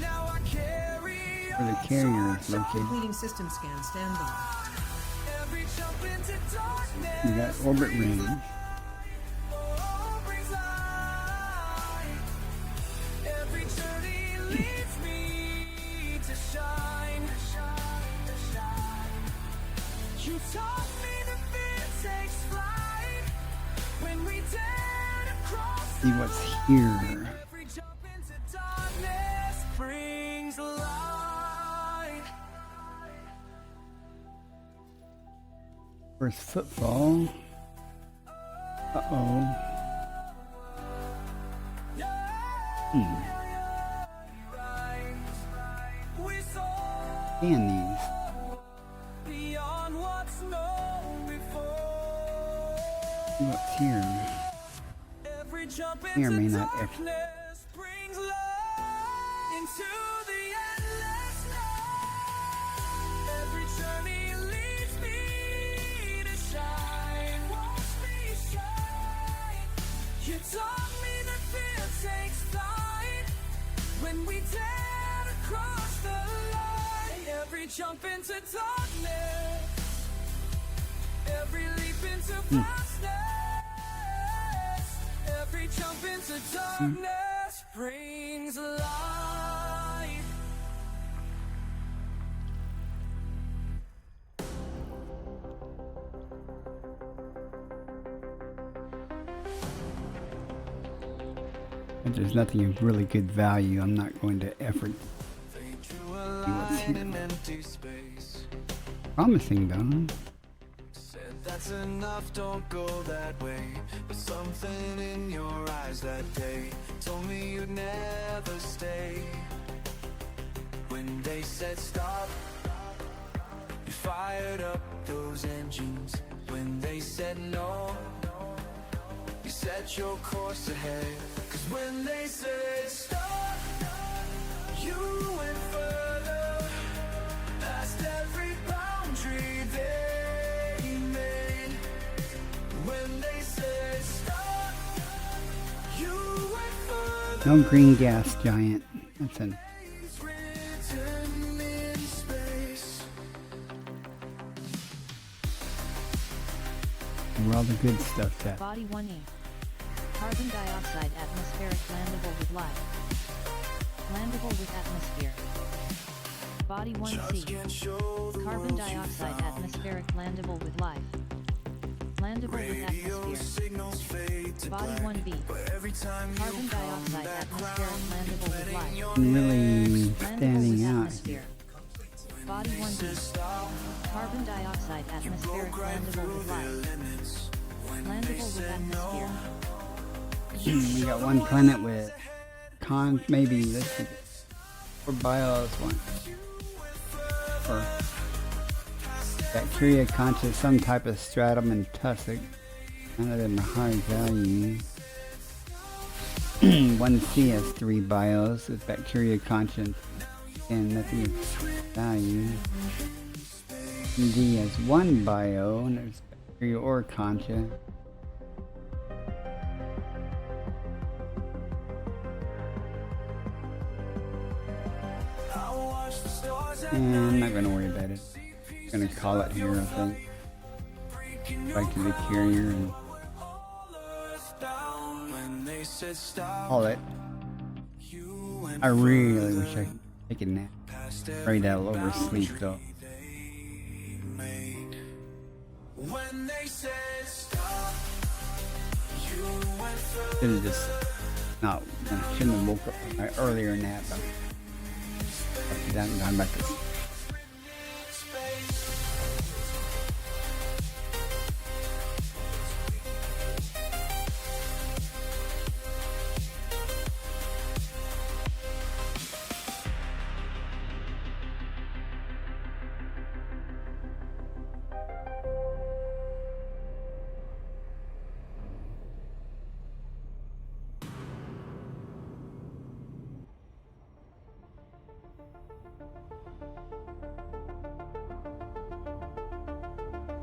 Now I carry Where the carrier is located. Completing system scan. Stand by. every jump into darkness. You got orbit range. Oh, brings light. Every journey leads me to shine. You taught me that fear takes flight when we dare to cross See the what's line. here. Every jump into darkness brings light. First footfall. Uh-oh. We saw Scan these. beyond what's known before. See what's here. Every jump May or into may not darkness brings light into the endless night. Every journey leads me to shine. Watch me shine. You taught me that fear takes flight when we dare cross the line. Every jump into darkness, every leap into vastness, every jump into darkness brings light. If there's nothing of really good value, I'm not going to effort. They drew a line in empty space. Promising though. Said that's enough, don't go that way. But something in your eyes that day told me you'd never stay. When they said stop, you fired up those engines. When they said no, you set your course ahead. Cause when they said stop, you went further, past every boundary they made. When they said stop, you went further. No green gas giant. That's an Written in space. where all the good stuff's at. Body 1E. Carbon dioxide atmospheric landable with life. Landable with atmosphere. Body 1C. Carbon dioxide atmospheric landable with life. Landable with atmosphere. Body 1B. Carbon dioxide atmospheric landable with life. Really Landable standing with out. atmosphere. Body 1B. Carbon dioxide atmospheric landable with life. Landable with atmosphere. We got one planet with maybe this is for bios one. For bacteria conscious, some type of stratum and tussock. None of them are high value. One C has 3 bios with bacteria conscious and nothing of value. D has 1 bio and there's bacteria or conscious. And I'm not going to worry about it. I'm going to call it here, I think. Back to the carrier and call it. I really wish I could take a nap. Pray that'll oversleep though. Should have just no, I shouldn't have woke up from my earlier nap. I'm back to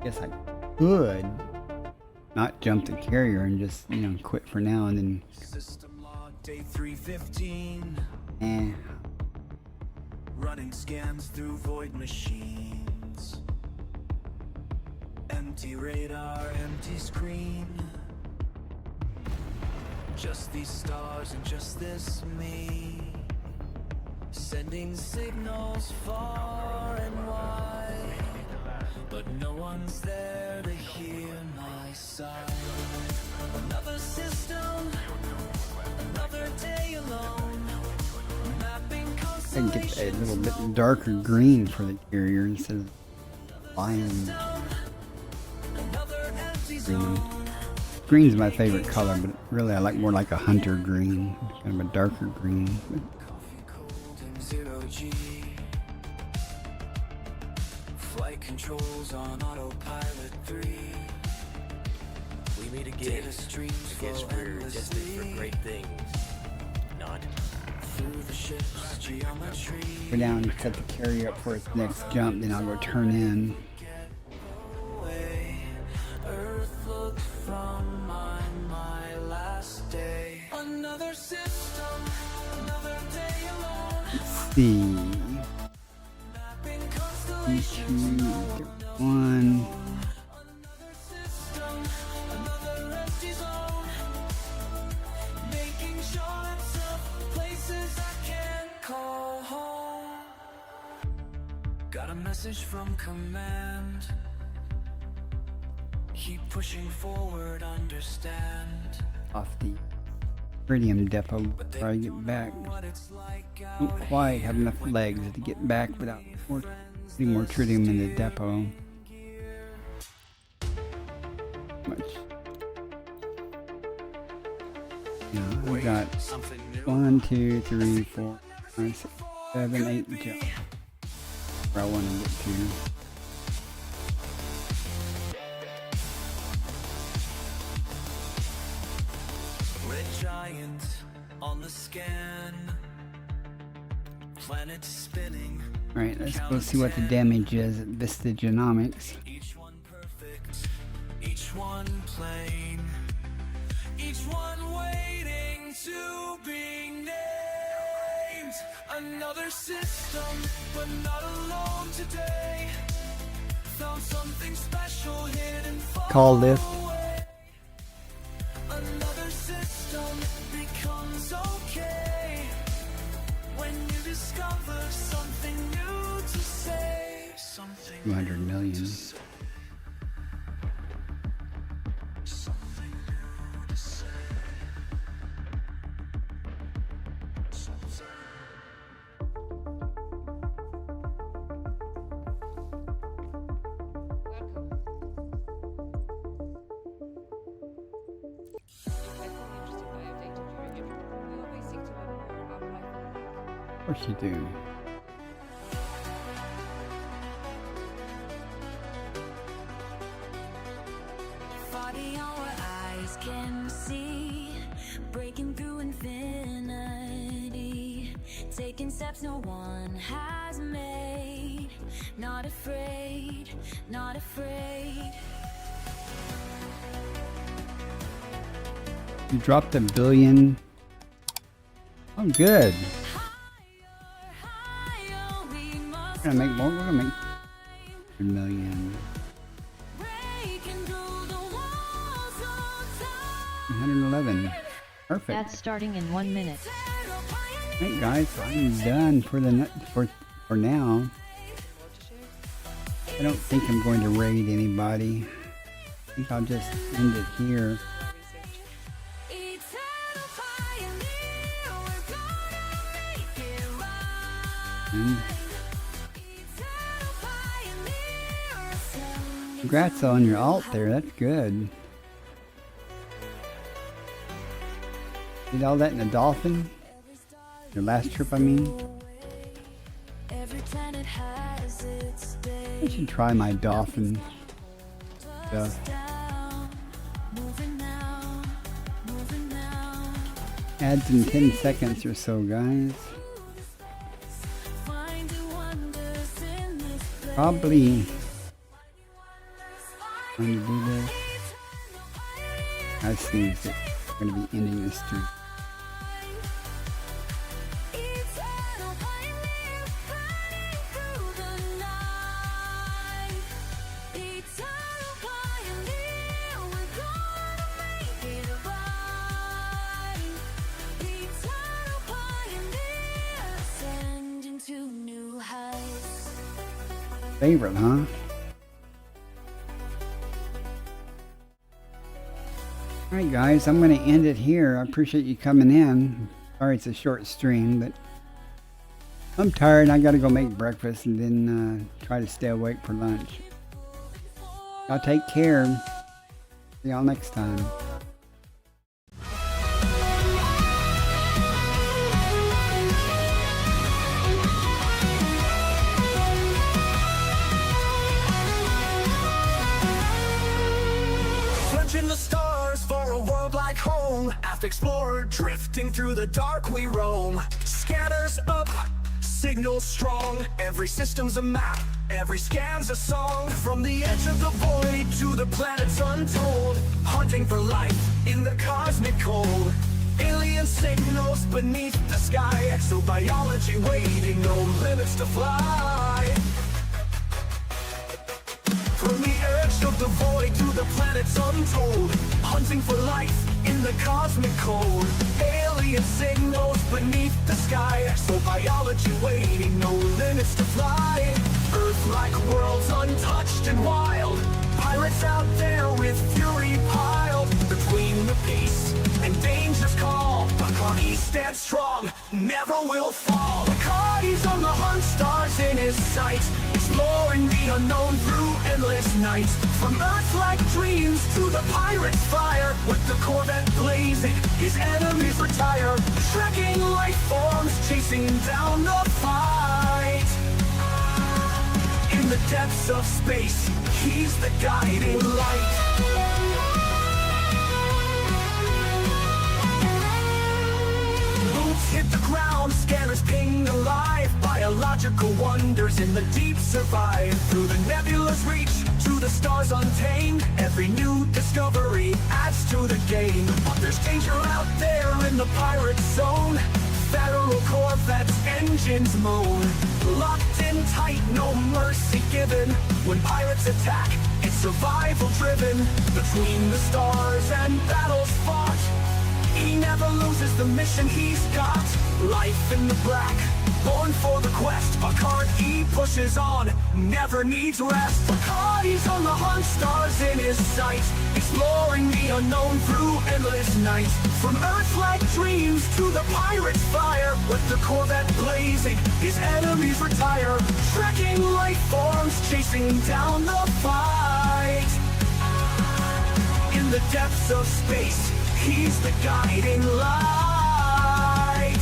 guess I could not jump the carrier and just, quit for now and then. System log day 315. Eh. Running scans through void machines. Empty radar, empty screen. Just these stars and just this me. Sending signals far and wide. But no one's there to hear my side. Another system, another day alone. Mapping I get a little bit darker green for the carrier instead of lion green. Green's my favorite color, but really I like more like a hunter green, kind of a darker green. But coffee cold and 0G. Flight controls on autopilot 3. We meet again. Data streams I guess flow we're destined for endlessly. great things. Not. Through the ship's geometry. go down and set the carrier up for its next jump, then I'll go turn in. Away. Earth looked from my last day. Another system, another day alone. The 1. Another empty zone. Making shortcuts of places I can't call home. Got a message from command. Keep pushing forward, understand. Off the Iridium depot before I get back. Don't quite have enough legs to get back without putting more tritium in the depot. Much. Yeah, I got 1, 2, 3, 4, 5, 6, 7, 8 jumps where I want to get to. Red giant on the scan. Planet spinning. Alright, let's go see what the damage is at Vista Genomics. Each one perfect. Each one plain. Each one waiting to be named. Another system, but not alone today. Found something special hidden far Call lift. away. Another system becomes okay when you discover something new to say. Something 200 million. Something new to say. Of course you do. Far beyond what eyes can see, breaking through infinity, taking steps no one has made. Not afraid, not afraid. You dropped $1 billion. Oh, good. Higher we must We're gonna make more. We're gonna make $1 million. breaking through the walls of time. 111. Perfect. That's starting in 1 minute. Alright, guys, I'm done for the for now. I don't think I'm going to raid anybody. I think I'll just end it here. Eternal pioneer, we're gonna make it right. And Eternal pioneer, ascending congrats on your alt there. That's good. Did all that in a dolphin? Your last trip, I mean. every planet has its day. I should try my dolphin stuff. Down, moving now, moving now. Ads in 10 seconds or so, guys. Finding wonders in this place. Probably going to do this. I sneezed it. I'm going to be ending this stream. Eternal pioneer, fighting through the night. Eternal pioneer, we're gonna make it right. Eternal pioneer, ascending to new heights. Favorite, huh? Alright guys, I'm going to end it here. I appreciate you coming in. Sorry it's a short stream, but I'm tired. I got to go make breakfast and then try to stay awake for lunch. Y'all take care. See y'all next time. Searching the stars for a world like home. After explorer drifting through the dark we roam. Scanners up, signals strong. Every system's a map, every scan's a song. From the edge of the void to the planets untold. Hunting for life in the cosmic cold. Alien signals beneath the sky. Exo-Biology waiting, no limits to fly. From the edge of the void to the planets untold, hunting for life in the cosmic cold. Alien signals beneath the sky. Exo-Biology waiting, no limits to fly. Earth-like worlds untouched and wild. Pirates out there with fury piled. Between the peace and danger's call, Bacardi stands strong, never will fall. Bacardi's on the hunt, stars in his sight, exploring the unknown through endless nights. From Earth-like dreams to the pirate's fire, with the Corvette blazing, his enemies retire. Trekking life forms, chasing down the fight. In the depths of space, he's the guiding light. Boots hit the ground, scanners ping alive. Biological wonders in the deep survive. Through the nebula's reach, to the stars untamed, every new discovery adds to the game. But there's danger out there in the pirate zone. Federal Corvettes, engines moan. Locked in tight, no mercy given. When pirates attack, it's survival driven. Between the stars and battles fought, he never loses the mission he's got. Life in the black, born for the quest. Bacardi pushes on, never needs rest. Bacardi's on the hunt, stars in his sight, exploring the unknown through endless nights. From Earth-like dreams to the pirate's fire, with the Corvette blazing, his enemies retire. Trekking life forms, chasing down the fight. In the depths of space, he's the guiding light.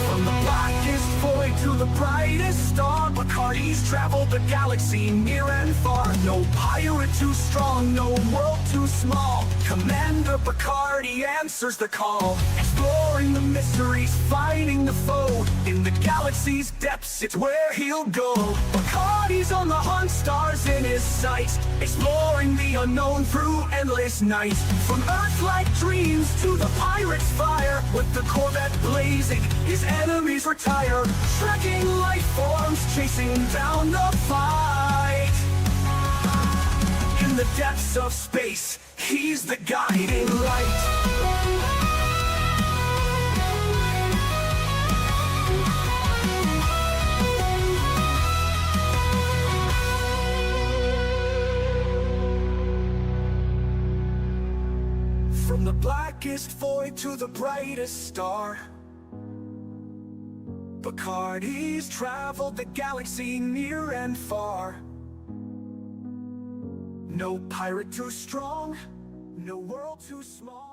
From the blackest void to the brightest star, Bacardi's traveled the galaxy near and far. No pirate too strong, no world too small. Commander Bacardi answers the call. Exploring the mysteries, fighting the foe. In the galaxy's depths, it's where he'll go. Bacardi's on the hunt, stars in his sight, exploring the unknown through endless nights. From Earth-like dreams to the pirate's fire, with the Corvette blazing, his enemies retire. Trekking life forms, chasing down the fight. In the depths of space, he's the guiding light. From the blackest void to the brightest star, Bacardi's traveled the galaxy near and far. No pirate too strong, no world too small.